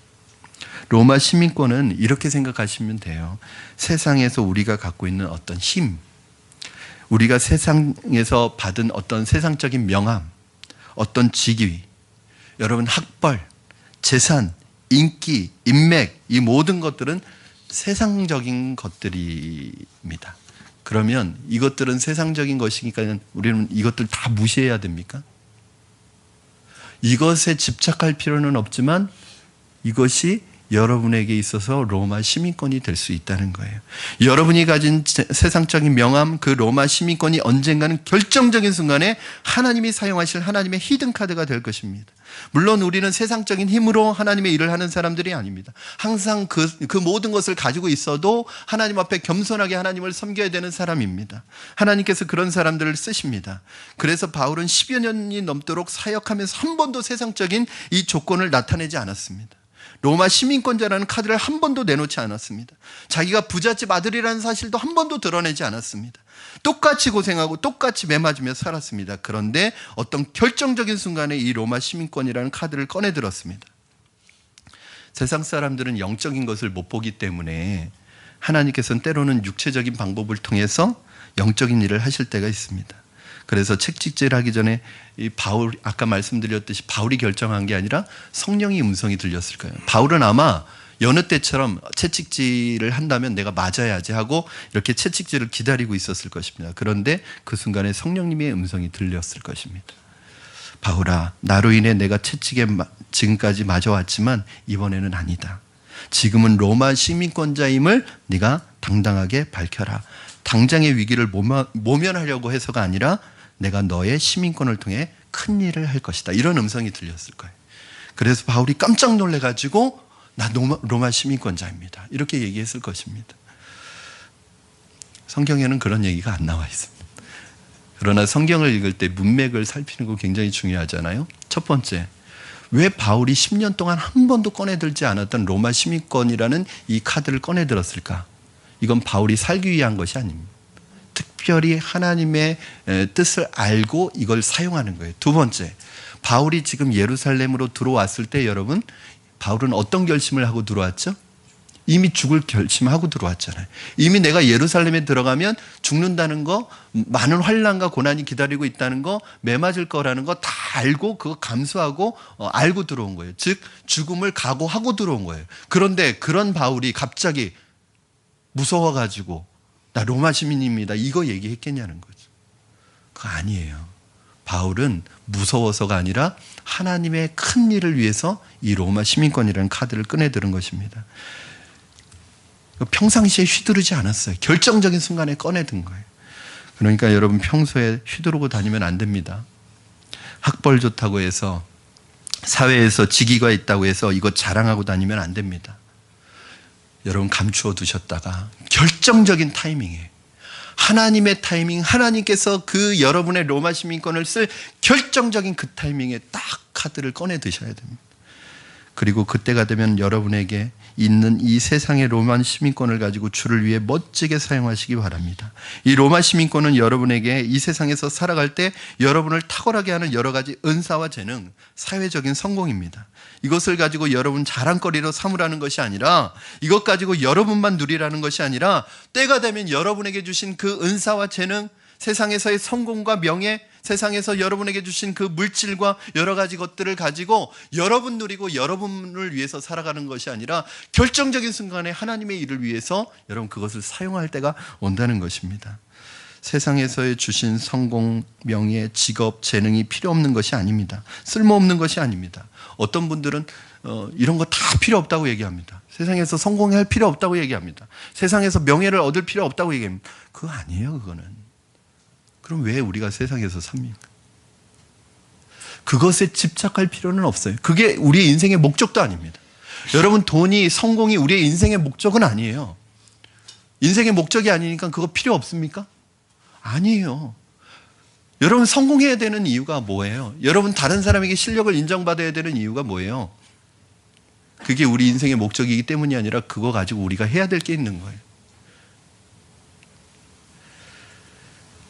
로마 시민권은 이렇게 생각하시면 돼요. 세상에서 우리가 갖고 있는 어떤 힘, 우리가 세상에서 받은 어떤 세상적인 명함, 어떤 직위, 여러분 학벌, 재산, 인기, 인맥, 이 모든 것들은 세상적인 것들입니다. 그러면 이것들은 세상적인 것이니까 우리는 이것들 다 무시해야 됩니까? 이것에 집착할 필요는 없지만 이것이 여러분에게 있어서 로마 시민권이 될 수 있다는 거예요. 여러분이 가진 세상적인 명함, 그 로마 시민권이 언젠가는 결정적인 순간에 하나님이 사용하실 하나님의 히든카드가 될 것입니다. 물론 우리는 세상적인 힘으로 하나님의 일을 하는 사람들이 아닙니다. 항상 그 모든 것을 가지고 있어도 하나님 앞에 겸손하게 하나님을 섬겨야 되는 사람입니다. 하나님께서 그런 사람들을 쓰십니다. 그래서 바울은 10여 년이 넘도록 사역하면서 한 번도 세상적인 이 조건을 나타내지 않았습니다. 로마 시민권자라는 카드를 한 번도 내놓지 않았습니다. 자기가 부잣집 아들이라는 사실도 한 번도 드러내지 않았습니다. 똑같이 고생하고 똑같이 매맞으며 살았습니다. 그런데 어떤 결정적인 순간에 이 로마 시민권이라는 카드를 꺼내 들었습니다. 세상 사람들은 영적인 것을 못 보기 때문에 하나님께서는 때로는 육체적인 방법을 통해서 영적인 일을 하실 때가 있습니다. 그래서 채찍질하기 전에 이 바울, 아까 말씀드렸듯이 바울이 결정한 게 아니라 성령의 음성이 들렸을 거예요. 바울은 아마 여느 때처럼 채찍질을 한다면 내가 맞아야지 하고 이렇게 채찍질을 기다리고 있었을 것입니다. 그런데 그 순간에 성령님의 음성이 들렸을 것입니다. 바울아, 나로 인해 내가 채찍에 지금까지 맞아왔지만 이번에는 아니다. 지금은 로마 시민권자임을 네가 당당하게 밝혀라. 당장의 위기를 모면하려고 해서가 아니라 내가 너의 시민권을 통해 큰 일을 할 것이다. 이런 음성이 들렸을 거예요. 그래서 바울이 깜짝 놀래가지고 나 로마 시민권자입니다. 이렇게 얘기했을 것입니다. 성경에는 그런 얘기가 안 나와 있습니다. 그러나 성경을 읽을 때 문맥을 살피는 거 굉장히 중요하잖아요. 첫 번째, 왜 바울이 10년 동안 한 번도 꺼내들지 않았던 로마 시민권이라는 이 카드를 꺼내들었을까? 이건 바울이 살기 위한 것이 아닙니다. 특별히 하나님의 뜻을 알고 이걸 사용하는 거예요. 두 번째, 바울이 지금 예루살렘으로 들어왔을 때 여러분, 바울은 어떤 결심을 하고 들어왔죠? 이미 죽을 결심하고 들어왔잖아요. 이미 내가 예루살렘에 들어가면 죽는다는 거, 많은 환난과 고난이 기다리고 있다는 거, 매 맞을 거라는 거 다 알고 그거 감수하고 알고 들어온 거예요. 즉 죽음을 각오하고 들어온 거예요. 그런데 그런 바울이 갑자기 무서워가지고 나 로마 시민입니다 이거 얘기했겠냐는 거죠. 그거 아니에요. 바울은 무서워서가 아니라 하나님의 큰 일을 위해서 이 로마 시민권이라는 카드를 꺼내들은 것입니다. 평상시에 휘두르지 않았어요. 결정적인 순간에 꺼내든 거예요. 그러니까 여러분 평소에 휘두르고 다니면 안 됩니다. 학벌 좋다고 해서 사회에서 직위가 있다고 해서 이거 자랑하고 다니면 안 됩니다. 여러분 감추어 두셨다가 결정적인 타이밍에 하나님의 타이밍, 하나님께서 그 여러분의 로마 시민권을 쓸 결정적인 그 타이밍에 딱 카드를 꺼내 드셔야 됩니다. 그리고 그때가 되면 여러분에게 있는 이 세상의 로마 시민권을 가지고 주를 위해 멋지게 사용하시기 바랍니다. 이 로마 시민권은 여러분에게 이 세상에서 살아갈 때 여러분을 탁월하게 하는 여러 가지 은사와 재능, 사회적인 성공입니다. 이것을 가지고 여러분 자랑거리로 삼으라는 것이 아니라, 이것 가지고 여러분만 누리라는 것이 아니라, 때가 되면 여러분에게 주신 그 은사와 재능, 세상에서의 성공과 명예, 세상에서 여러분에게 주신 그 물질과 여러 가지 것들을 가지고 여러분 누리고 여러분을 위해서 살아가는 것이 아니라 결정적인 순간에 하나님의 일을 위해서 여러분 그것을 사용할 때가 온다는 것입니다. 세상에서의 주신 성공, 명예, 직업, 재능이 필요 없는 것이 아닙니다. 쓸모없는 것이 아닙니다. 어떤 분들은 이런 거 다 필요 없다고 얘기합니다. 세상에서 성공할 필요 없다고 얘기합니다. 세상에서 명예를 얻을 필요 없다고 얘기합니다. 그거 아니에요, 그거는. 그럼 왜 우리가 세상에서 삽니까? 그것에 집착할 필요는 없어요. 그게 우리의 인생의 목적도 아닙니다. 여러분, 돈이, 성공이 우리의 인생의 목적은 아니에요. 인생의 목적이 아니니까 그거 필요 없습니까? 아니에요. 여러분, 성공해야 되는 이유가 뭐예요? 여러분, 다른 사람에게 실력을 인정받아야 되는 이유가 뭐예요? 그게 우리 인생의 목적이기 때문이 아니라 그거 가지고 우리가 해야 될 게 있는 거예요.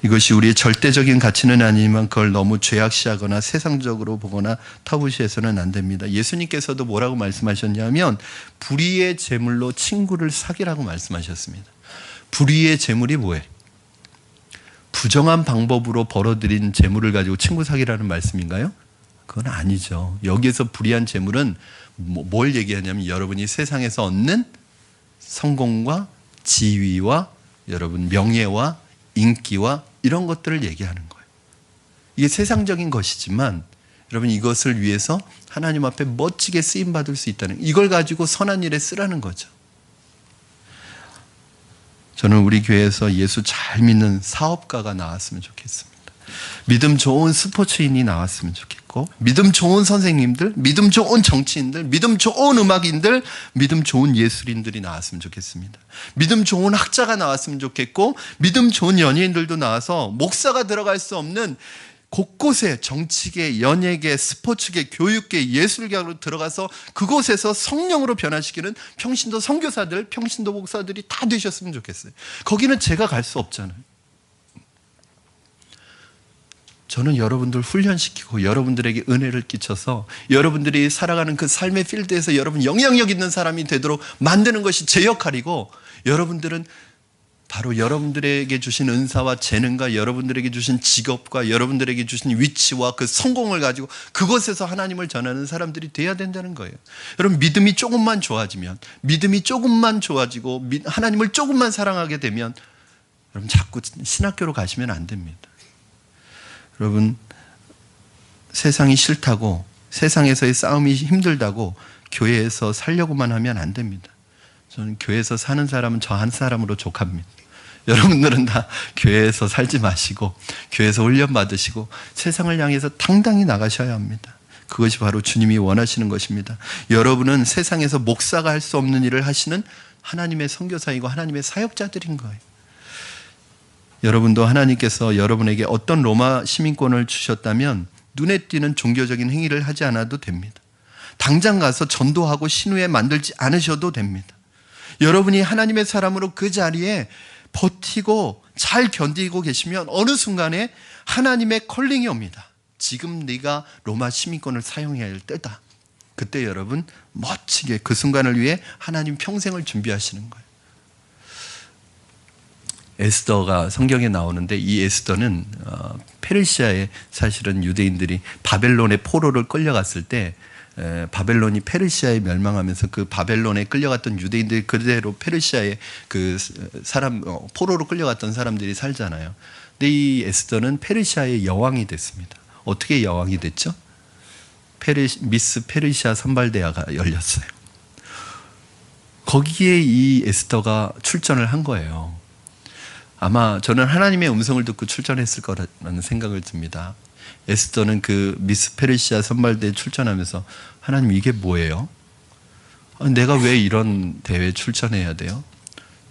이것이 우리의 절대적인 가치는 아니지만 그걸 너무 죄악시하거나 세상적으로 보거나 터부시해서는 안 됩니다. 예수님께서도 뭐라고 말씀하셨냐면 불의의 재물로 친구를 사귀라고 말씀하셨습니다. 불의의 재물이 뭐예요? 부정한 방법으로 벌어들인 재물을 가지고 친구 사귀라는 말씀인가요? 그건 아니죠. 여기에서 불의한 재물은 뭘 얘기하냐면 여러분이 세상에서 얻는 성공과 지위와 여러분 명예와 인기와 이런 것들을 얘기하는 거예요. 이게 세상적인 것이지만 여러분 이것을 위해서 하나님 앞에 멋지게 쓰임받을 수 있다는, 이걸 가지고 선한 일에 쓰라는 거죠. 저는 우리 교회에서 예수 잘 믿는 사업가가 나왔으면 좋겠습니다. 믿음 좋은 스포츠인이 나왔으면 좋겠고, 믿음 좋은 선생님들, 믿음 좋은 정치인들, 믿음 좋은 음악인들, 믿음 좋은 예술인들이 나왔으면 좋겠습니다. 믿음 좋은 학자가 나왔으면 좋겠고, 믿음 좋은 연예인들도 나와서 목사가 들어갈 수 없는 곳곳에 정치계, 연예계, 스포츠계, 교육계, 예술계로 들어가서 그곳에서 성령으로 변화시키는 평신도 선교사들, 평신도 목사들이 다 되셨으면 좋겠어요. 거기는 제가 갈 수 없잖아요. 저는 여러분들 훈련시키고 여러분들에게 은혜를 끼쳐서 여러분들이 살아가는 그 삶의 필드에서 여러분 영향력 있는 사람이 되도록 만드는 것이 제 역할이고, 여러분들은 바로 여러분들에게 주신 은사와 재능과 여러분들에게 주신 직업과 여러분들에게 주신 위치와 그 성공을 가지고 그곳에서 하나님을 전하는 사람들이 돼야 된다는 거예요. 여러분, 믿음이 조금만 좋아지면, 믿음이 조금만 좋아지고 하나님을 조금만 사랑하게 되면 여러분 자꾸 신학교로 가시면 안 됩니다. 여러분, 세상이 싫다고, 세상에서의 싸움이 힘들다고 교회에서 살려고만 하면 안 됩니다. 저는 교회에서 사는 사람은 저 한 사람으로 족합니다. 여러분들은 다 교회에서 살지 마시고 교회에서 훈련 받으시고 세상을 향해서 당당히 나가셔야 합니다. 그것이 바로 주님이 원하시는 것입니다. 여러분은 세상에서 목사가 할 수 없는 일을 하시는 하나님의 선교사이고 하나님의 사역자들인 거예요. 여러분도 하나님께서 여러분에게 어떤 로마 시민권을 주셨다면 눈에 띄는 종교적인 행위를 하지 않아도 됩니다. 당장 가서 전도하고 신우회 만들지 않으셔도 됩니다. 여러분이 하나님의 사람으로 그 자리에 버티고 잘 견디고 계시면 어느 순간에 하나님의 컬링이 옵니다. 지금 네가 로마 시민권을 사용해야 할 때다. 그때 여러분 멋지게 그 순간을 위해 하나님 평생을 준비하시는 거예요. 에스더가 성경에 나오는데 이 에스더는 페르시아에 사실은 유대인들이 바벨론의 포로를 끌려갔을 때 바벨론이 페르시아에 멸망하면서 그 바벨론에 끌려갔던 유대인들이 그대로 페르시아에 그 사람 포로로 끌려갔던 사람들이 살잖아요. 근데 이 에스더는 페르시아의 여왕이 됐습니다. 어떻게 여왕이 됐죠? 미스 페르시아 선발대회가 열렸어요. 거기에 이 에스더가 출전을 한 거예요. 아마 저는 하나님의 음성을 듣고 출전했을 거라는 생각을 듭니다. 에스더는 그 미스 페르시아 선발대회에 출전하면서 하나님 이게 뭐예요? 내가 왜 이런 대회에 출전해야 돼요?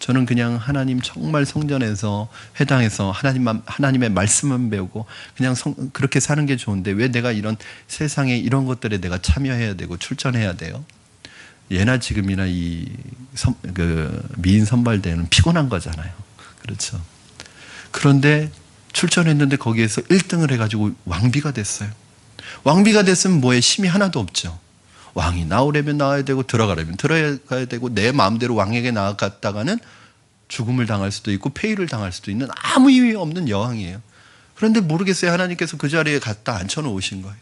저는 그냥 하나님 정말 성전에서 회당에서 하나님의 말씀만 배우고 그냥 그렇게 사는 게 좋은데 왜 내가 이런 세상에 이런 것들에 내가 참여해야 되고 출전해야 돼요? 예나 지금이나 그 미인 선발대회는 피곤한 거잖아요. 그렇죠. 그런데 출전했는데 거기에서 1등을 해가지고 왕비가 됐어요. 왕비가 됐으면 뭐에 힘이 하나도 없죠. 왕이 나오려면 나와야 되고 들어가려면 들어가야 되고 내 마음대로 왕에게 나아갔다가는 죽음을 당할 수도 있고 폐위를 당할 수도 있는 아무 힘이 없는 여왕이에요. 그런데 모르겠어요. 하나님께서 그 자리에 갖다 앉혀놓으신 거예요.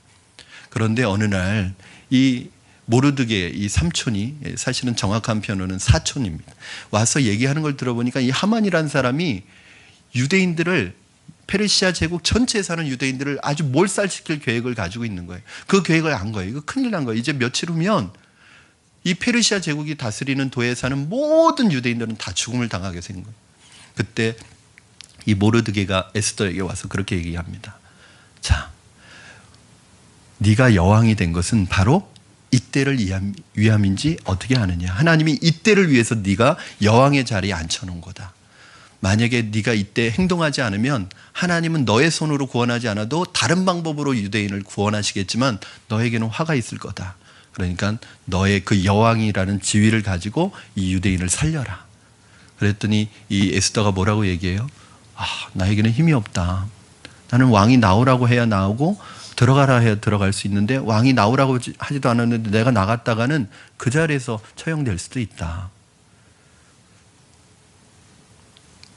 그런데 어느 날 이 모르드게 이 삼촌이, 사실은 정확한 표현은 사촌입니다, 와서 얘기하는 걸 들어보니까 이 하만이라는 사람이 유대인들을, 페르시아 제국 전체에 사는 유대인들을 아주 몰살시킬 계획을 가지고 있는 거예요. 그 계획을 안 거예요. 이거 큰일 난 거예요. 이제 며칠 후면 이 페르시아 제국이 다스리는 도에 사는 모든 유대인들은 다 죽음을 당하게 된 거예요. 그때 이 모르드게가 에스더에게 와서 그렇게 얘기합니다. 자, 네가 여왕이 된 것은 바로 이때를 위함인지 어떻게 아느냐. 하나님이 이때를 위해서 네가 여왕의 자리에 앉혀놓은 거다. 만약에 네가 이때 행동하지 않으면 하나님은 너의 손으로 구원하지 않아도 다른 방법으로 유대인을 구원하시겠지만 너에게는 화가 있을 거다. 그러니까 너의 그 여왕이라는 지위를 가지고 이 유대인을 살려라. 그랬더니 이 에스더가 뭐라고 얘기해요? 나에게는 힘이 없다. 나는 왕이 나오라고 해야 나오고 들어가라 해야 들어갈 수 있는데 왕이 나오라고 하지도 않았는데 내가 나갔다가는 그 자리에서 처형될 수도 있다.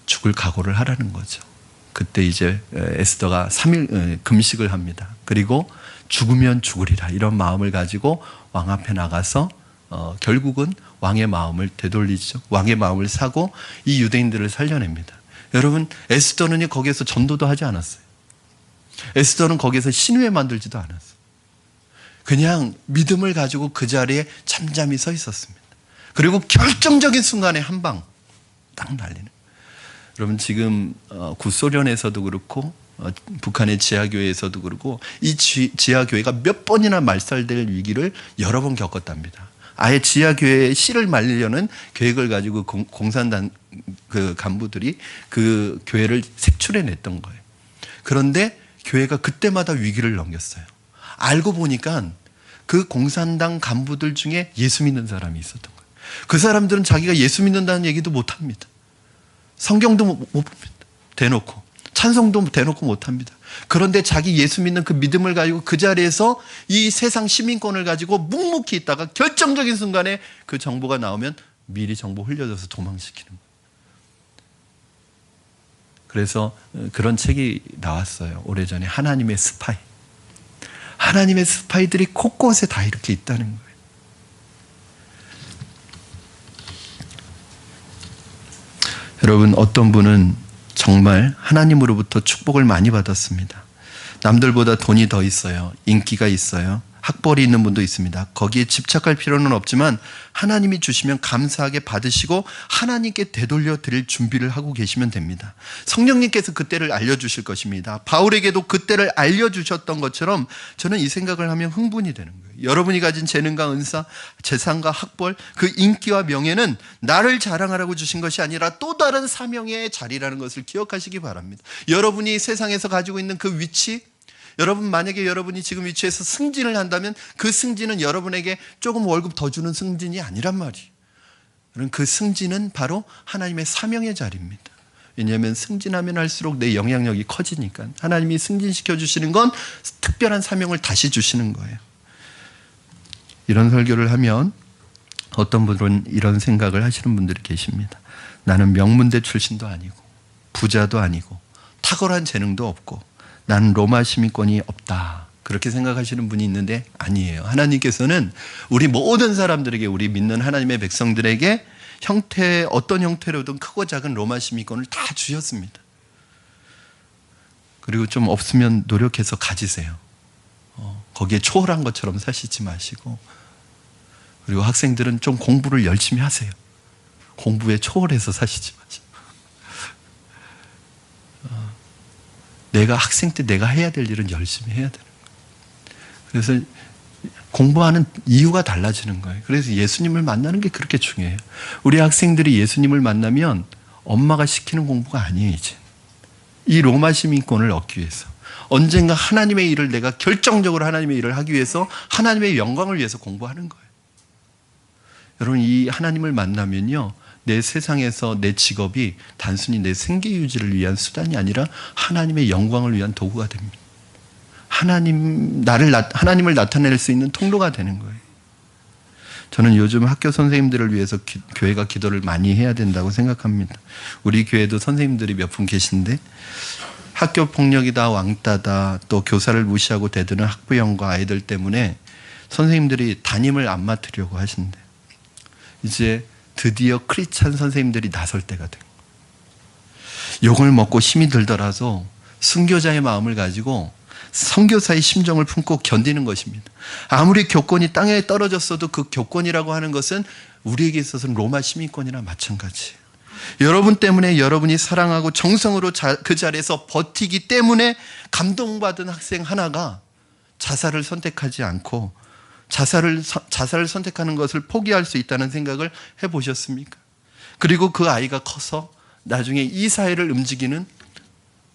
죽을 각오를 하라는 거죠. 그때 이제 에스더가 3일 금식을 합니다. 그리고 죽으면 죽으리라 이런 마음을 가지고 왕 앞에 나가서 결국은 왕의 마음을 되돌리죠. 왕의 마음을 사고 이 유대인들을 살려냅니다. 여러분, 에스더는 거기에서 전도도 하지 않았어요. 에스더는 거기에서 신우회 만들지도 않았어요. 그냥 믿음을 가지고 그 자리에 잠잠히 서 있었습니다. 그리고 결정적인 순간에 한 방 딱 날리는. 여러분, 지금 구소련에서도 그렇고 북한의 지하교회에서도 그렇고 이 지하교회가 몇 번이나 말살될 위기를 여러 번 겪었답니다. 아예 지하교회에 씨를 말리려는 계획을 가지고 공산당 그 간부들이 그 교회를 색출해냈던 거예요. 그런데 교회가 그때마다 위기를 넘겼어요. 알고 보니까 그 공산당 간부들 중에 예수 믿는 사람이 있었던 거예요. 그 사람들은 자기가 예수 믿는다는 얘기도 못합니다. 성경도 못 봅니다. 대놓고. 찬송도 대놓고 못합니다. 그런데 자기 예수 믿는 그 믿음을 가지고 그 자리에서 이 세상 시민권을 가지고 묵묵히 있다가 결정적인 순간에 그 정보가 나오면 미리 정보 흘려줘서 도망시키는 거예요. 그래서 그런 책이 나왔어요. 오래전에 하나님의 스파이. 하나님의 스파이들이 곳곳에 다 이렇게 있다는 거예요. 여러분, 어떤 분은 정말 하나님으로부터 축복을 많이 받았습니다. 남들보다 돈이 더 있어요. 인기가 있어요. 학벌이 있는 분도 있습니다. 거기에 집착할 필요는 없지만 하나님이 주시면 감사하게 받으시고 하나님께 되돌려 드릴 준비를 하고 계시면 됩니다. 성령님께서 그때를 알려주실 것입니다. 바울에게도 그때를 알려주셨던 것처럼 저는 이 생각을 하면 흥분이 되는 거예요. 여러분이 가진 재능과 은사, 재산과 학벌, 그 인기와 명예는 나를 자랑하라고 주신 것이 아니라 또 다른 사명의 자리라는 것을 기억하시기 바랍니다. 여러분이 세상에서 가지고 있는 그 위치, 여러분 만약에 여러분이 지금 위치에서 승진을 한다면 그 승진은 여러분에게 조금 월급 더 주는 승진이 아니란 말이에요. 그 승진은 바로 하나님의 사명의 자리입니다. 왜냐하면 승진하면 할수록 내 영향력이 커지니까. 하나님이 승진시켜 주시는 건 특별한 사명을 다시 주시는 거예요. 이런 설교를 하면 어떤 분들은 이런 생각을 하시는 분들이 계십니다. 나는 명문대 출신도 아니고 부자도 아니고 탁월한 재능도 없고 나는 로마 시민권이 없다. 그렇게 생각하시는 분이 있는데 아니에요. 하나님께서는 우리 모든 사람들에게, 우리 믿는 하나님의 백성들에게 어떤 형태로든 크고 작은 로마 시민권을 다 주셨습니다. 그리고 좀 없으면 노력해서 가지세요. 거기에 초월한 것처럼 사시지 마시고, 그리고 학생들은 좀 공부를 열심히 하세요. 공부에 초월해서 사시지 마시고. 내가 학생 때 내가 해야 될 일은 열심히 해야 되는 거예요. 그래서 공부하는 이유가 달라지는 거예요. 그래서 예수님을 만나는 게 그렇게 중요해요. 우리 학생들이 예수님을 만나면 엄마가 시키는 공부가 아니에요, 이제. 이 로마 시민권을 얻기 위해서. 언젠가 하나님의 일을, 내가 결정적으로 하나님의 일을 하기 위해서, 하나님의 영광을 위해서 공부하는 거예요. 여러분, 이 하나님을 만나면요, 내 세상에서 내 직업이 단순히 내 생계 유지를 위한 수단이 아니라 하나님의 영광을 위한 도구가 됩니다. 하나님을 나타낼 수 있는 통로가 되는 거예요. 저는 요즘 학교 선생님들을 위해서 교회가 기도를 많이 해야 된다고 생각합니다. 우리 교회도 선생님들이 몇 분 계신데 학교 폭력이다, 왕따다, 또 교사를 무시하고 대드는 학부형과 아이들 때문에 선생님들이 담임을 안 맡으려고 하신대요. 이제 드디어 크리스찬 선생님들이 나설 때가 된 거예요. 욕을 먹고 힘이 들더라도 순교자의 마음을 가지고 선교사의 심정을 품고 견디는 것입니다. 아무리 교권이 땅에 떨어졌어도 그 교권이라고 하는 것은 우리에게 있어서는 로마 시민권이나 마찬가지예요. 여러분 때문에, 여러분이 사랑하고 정성으로 그 자리에서 버티기 때문에 감동받은 학생 하나가 자살을 선택하지 않고 자살을 선택하는 것을 포기할 수 있다는 생각을 해보셨습니까? 그리고 그 아이가 커서 나중에 이 사회를 움직이는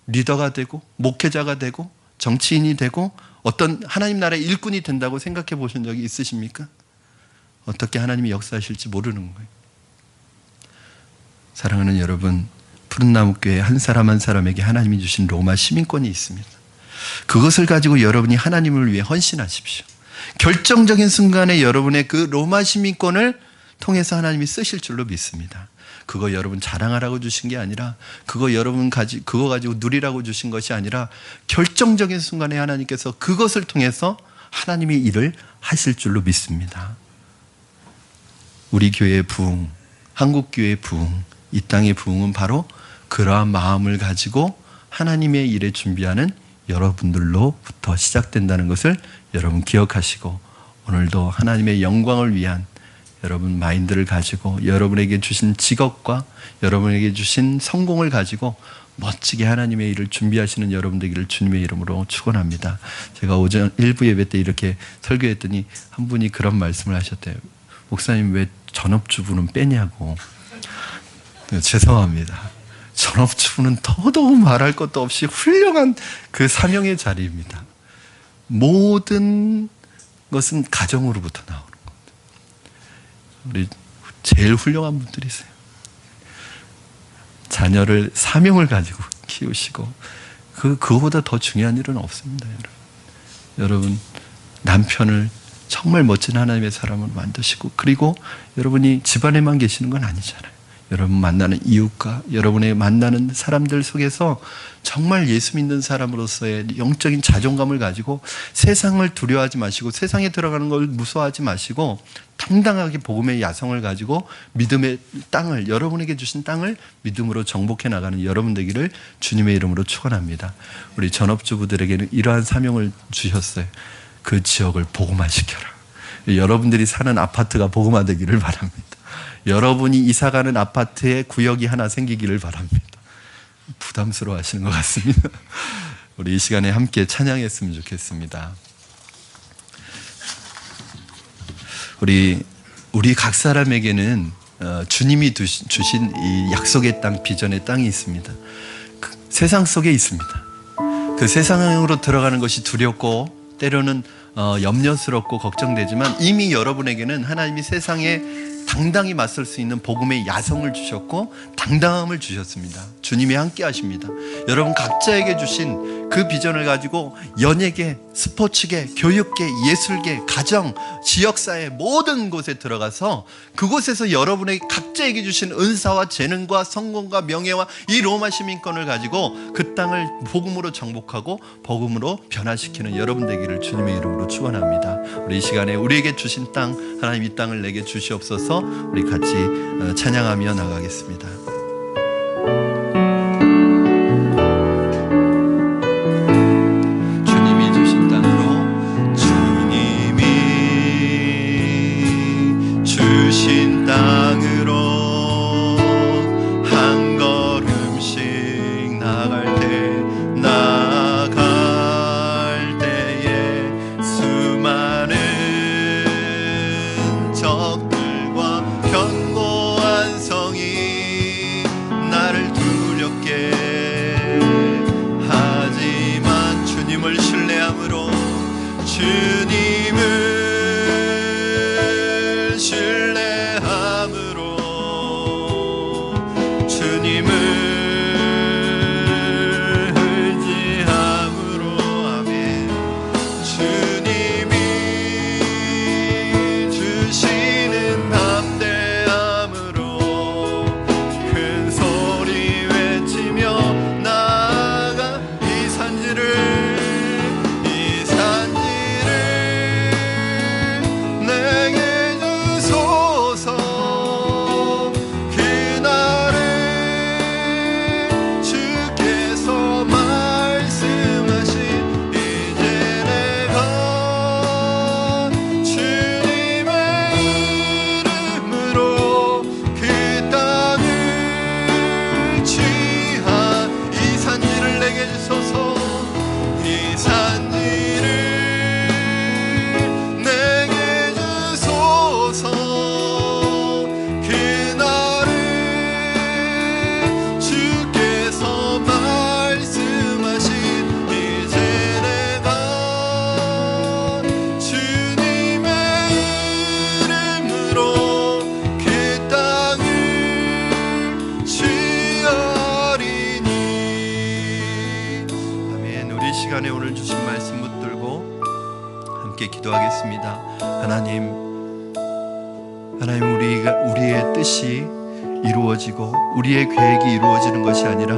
리더가 되고 목회자가 되고 정치인이 되고 어떤 하나님 나라의 일꾼이 된다고 생각해 보신 적이 있으십니까? 어떻게 하나님이 역사하실지 모르는 거예요. 사랑하는 여러분, 푸른나무교회 한 사람 한 사람에게 하나님이 주신 로마 시민권이 있습니다. 그것을 가지고 여러분이 하나님을 위해 헌신하십시오. 결정적인 순간에 여러분의 그 로마 시민권을 통해서 하나님이 쓰실 줄로 믿습니다. 그거 여러분 자랑하라고 주신 게 아니라, 그거 가지고 누리라고 주신 것이 아니라, 결정적인 순간에 하나님께서 그것을 통해서 하나님의 일을 하실 줄로 믿습니다. 우리 교회의 부흥, 한국 교회의 부흥, 이 땅의 부흥은 바로 그러한 마음을 가지고 하나님의 일에 준비하는 여러분들로부터 시작된다는 것을 여러분 기억하시고, 오늘도 하나님의 영광을 위한 여러분 마인드를 가지고, 여러분에게 주신 직업과 여러분에게 주신 성공을 가지고 멋지게 하나님의 일을 준비하시는 여러분 되기를 주님의 이름으로 축원합니다. 제가 오전 1부 예배 때 이렇게 설교했더니 한 분이 그런 말씀을 하셨대요. 목사님, 왜 전업주부는 빼냐고. 죄송합니다. 전업주부는 더더욱 말할 것도 없이 훌륭한 그 사명의 자리입니다. 모든 것은 가정으로부터 나오는 겁니다. 우리 제일 훌륭한 분들이세요. 자녀를 사명을 가지고 키우시고, 그거보다 더 중요한 일은 없습니다. 여러분, 남편을 정말 멋진 하나님의 사람을 만드시고, 그리고 여러분이 집안에만 계시는 건 아니잖아요. 여러분 만나는 이웃과 여러분의 만나는 사람들 속에서 정말 예수 믿는 사람으로서의 영적인 자존감을 가지고 세상을 두려워하지 마시고 세상에 들어가는 걸 무서워하지 마시고 당당하게 복음의 야성을 가지고 믿음의 땅을, 여러분에게 주신 땅을 믿음으로 정복해 나가는 여러분 되기를 주님의 이름으로 축원합니다. 우리 전업주부들에게는 이러한 사명을 주셨어요. 그 지역을 복음화시켜라. 여러분들이 사는 아파트가 복음화되기를 바랍니다. 여러분이 이사가는 아파트에 구역이 하나 생기기를 바랍니다. 부담스러워 하시는 것 같습니다. 우리 이 시간에 함께 찬양했으면 좋겠습니다. 우리 각 사람에게는 주님이 주신 이 약속의 땅, 비전의 땅이 있습니다. 그 세상 속에 있습니다. 그 세상으로 들어가는 것이 두렵고 때로는 염려스럽고 걱정되지만 이미 여러분에게는 하나님이 세상에 당당히 맞설 수 있는 복음의 야성을 주셨고 당당함을 주셨습니다. 주님이 함께 하십니다. 여러분 각자에게 주신 그 비전을 가지고 연예계, 스포츠계, 교육계, 예술계, 가정, 지역사회 모든 곳에 들어가서 그곳에서 여러분의 각자에게 주신 은사와 재능과 성공과 명예와 이 로마 시민권을 가지고 그 땅을 복음으로 정복하고 복음으로 변화시키는 여러분 되기를 주님의 이름으로 축원합니다. 우리 이 시간에 우리에게 주신 땅, 하나님 이 땅을 내게 주시옵소서. 우리 같이 찬양하며 나가겠습니다. 주님이 주신 땅으로, 주님이 주신 땅으로 한 걸음씩 나갈 때에 수많은 적들과 견고한 성이 나를 두렵게 하지만 주님을 신뢰함으로, 주님을 신뢰함으로, 주님을 의지함으로, 아멘. 주님이 주시는 담대함으로 큰 소리 외치며 나아가 이 산지를 내게 주소서. 그날을 주께서 말씀하신 이제 내가 주님의 이름으로 그 땅을 취한 이 산지를 내게 주소서. 이 산지를 내게 주소서. 그날을 주께서 말씀하신 이제 내가 주님의 이름으로 그 땅을 취하리니. 아멘. 우리 시간에 오늘 주신 말씀 붙들고 함께 기도하겠습니다. 하나님 우리의 뜻이 이루어지고 우리의 계획이 이루어지는 것이 아니라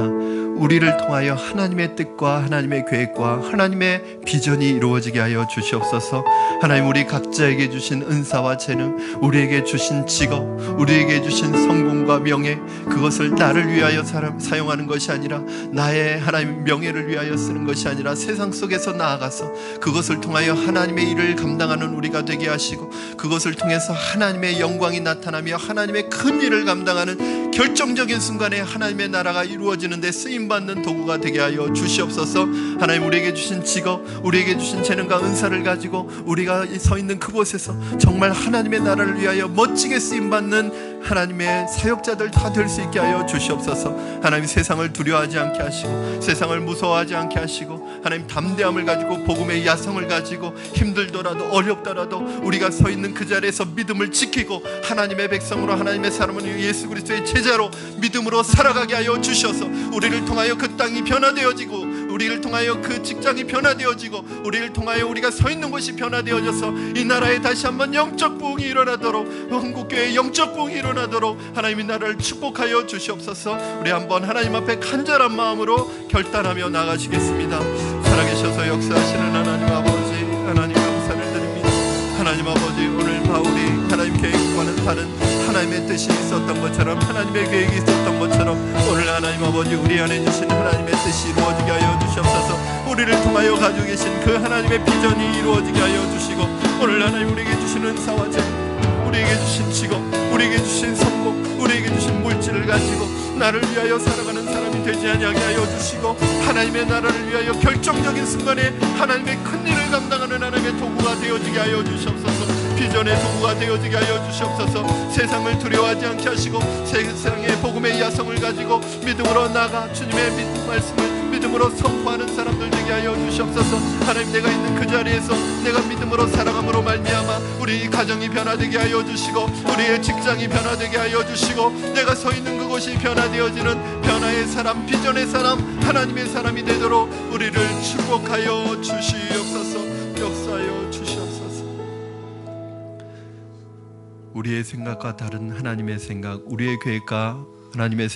우리를 통하여 하나님의 뜻과 하나님의 계획과 하나님의 비전이 이루어지게 하여 주시옵소서. 하나님 우리 각자에게 주신 은사와 재능, 우리에게 주신 직업, 우리에게 주신 성공과 명예, 그것을 나를 위하여 사용하는 것이 아니라 나의 하나님 명예를 위하여 쓰는 것이 아니라 세상 속에서 나아가서 그것을 통하여 하나님의 일을 감당하는 우리가 되게 하시고 그것을 통해서 하나님의 영광이 나타나며 하나님의 큰 일을 감당하는 결정적인 순간에 하나님의 나라가 이루어지는 데 쓰임받는 도구가 되게 하여 주시옵소서. 하나님 우리에게 주신 직업, 우리에게 주신 재능과 은사를 가지고 우리가 서 있는 그곳에서 정말 하나님의 나라를 위하여 멋지게 쓰임받는 하나님의 사역자들 다 될 수 있게 하여 주시옵소서. 하나님 세상을 두려워하지 않게 하시고 세상을 무서워하지 않게 하시고 하나님 담대함을 가지고 복음의 야성을 가지고 힘들더라도 어렵더라도 우리가 서 있는 그 자리에서 믿음을 지키고 하나님의 백성으로 하나님의 사람은 예수 그리스도의 제자로 믿음으로 살아가게 하여 주셔서 우리를 통하여 그 땅이 변화되어지고 우리를 통하여 그 직장이 변화되어지고 우리를 통하여 우리가 서 있는 곳이 변화되어져서 이 나라에 다시 한번 영적 부흥이 일어나도록, 한국교회의 영적 부흥이 일어나도록 하나님이 나라를 축복하여 주시옵소서. 우리 한번 하나님 앞에 간절한 마음으로 결단하며 나가시겠습니다. 살아계셔서 역사하시는 하나님 아버지, 하나님 감사를 드립니다. 하나님 아버지, 오늘 바울이 하나님 계획과는 다른 하나님의 뜻이 있었던 것처럼, 하나님의 계획이 있었던 것처럼 오늘 하나님 아버지 우리 안에 주신 하나님의 뜻이 이루어지게 하여 주시옵소서. 우리를 통하여 가지고 계신 그 하나님의 비전이 이루어지게 하여 주시고, 오늘 하나님 우리에게 주신 은사와 재능, 우리에게 주신 직업, 우리에게 주신 성공, 우리에게 주신 물질을 가지고 나를 위하여 살아가는 사람이 되지 아니하게 하여 주시고, 하나님의 나라를 위하여 결정적인 순간에 하나님의 큰 일을 감당하는 하나님의 도구가 되어지게 하여 주시옵소서. 비전의 도구가 되어지게 하여 주시옵소서. 세상을 두려워하지 않게 하시고 세상의 복음의 야성을 가지고 믿음으로 나가 주님의 말씀을 믿음으로 선포하는 사람들 되게 하여 주시옵소서. 하나님, 내가 있는 그 자리에서 내가 믿음으로 살아감으로 말미암아 우리 가정이 변화되게 하여 주시고, 우리의 직장이 변화되게 하여 주시고, 내가 서 있는 그곳이 변화되어지는 변화의 사람, 비전의 사람, 하나님의 사람이 되도록 우리를 축복하여 주시옵소서. 역사하여 주시옵소서. 우리의 생각과 다른 하나님의 생각, 우리의 계획과 하나님의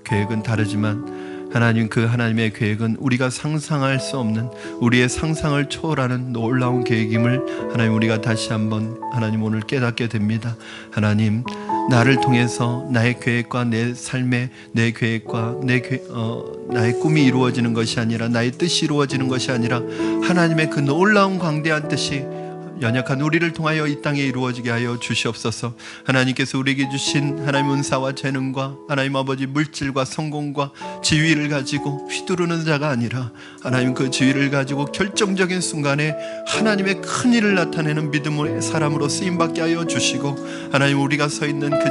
계획은 다르지만 하나님, 그 하나님의 계획은 우리가 상상할 수 없는, 우리의 상상을 초월하는 놀라운 계획임을 하나님 우리가 다시 한번 하나님 오늘 깨닫게 됩니다. 하나님, 나를 통해서 나의 계획과 내 삶의 내 계획과 나의 꿈이 이루어지는 것이 아니라, 나의 뜻이 이루어지는 것이 아니라 하나님의 그 놀라운 광대한 뜻이 연약한 우리를 통하여 이 땅에 이루어지게 하여 주시옵소서. 하나님께서 우리에게 주신 하나님 은사와 재능과 하나님 아버지 물질과 성공과 지위를 가지고 휘두르는 자가 아니라, 하나님 그 지위를 가지고 결정적인 순간에 하나님의 큰 일을 나타내는 믿음의 사람으로 쓰임받게 하여 주시고, 하나님 우리가 서 있는 그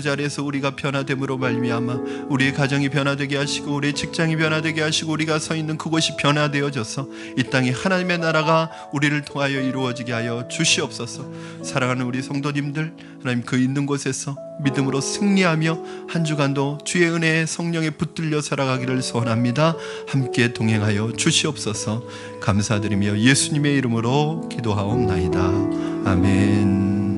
자리에서 우리가 변화됨으로 말미암아 우리의 가정이 변화되게 하시고, 우리의 직장이 변화되게 하시고, 우리가 서 있는 그곳이 변화되어져서 이 땅에 하나님의 나라가 우리를 통하여 이루어지게 하여 주시옵소서. 사랑하는 우리 성도님들, 하나님 그 있는 곳에서 믿음으로 승리하며 한 주간도 주의 은혜에 성령에 붙들려 살아가기를 소원합니다. 함께 동행하여 주시옵소서. 감사드리며 예수님의 이름으로 기도하옵나이다. 아멘.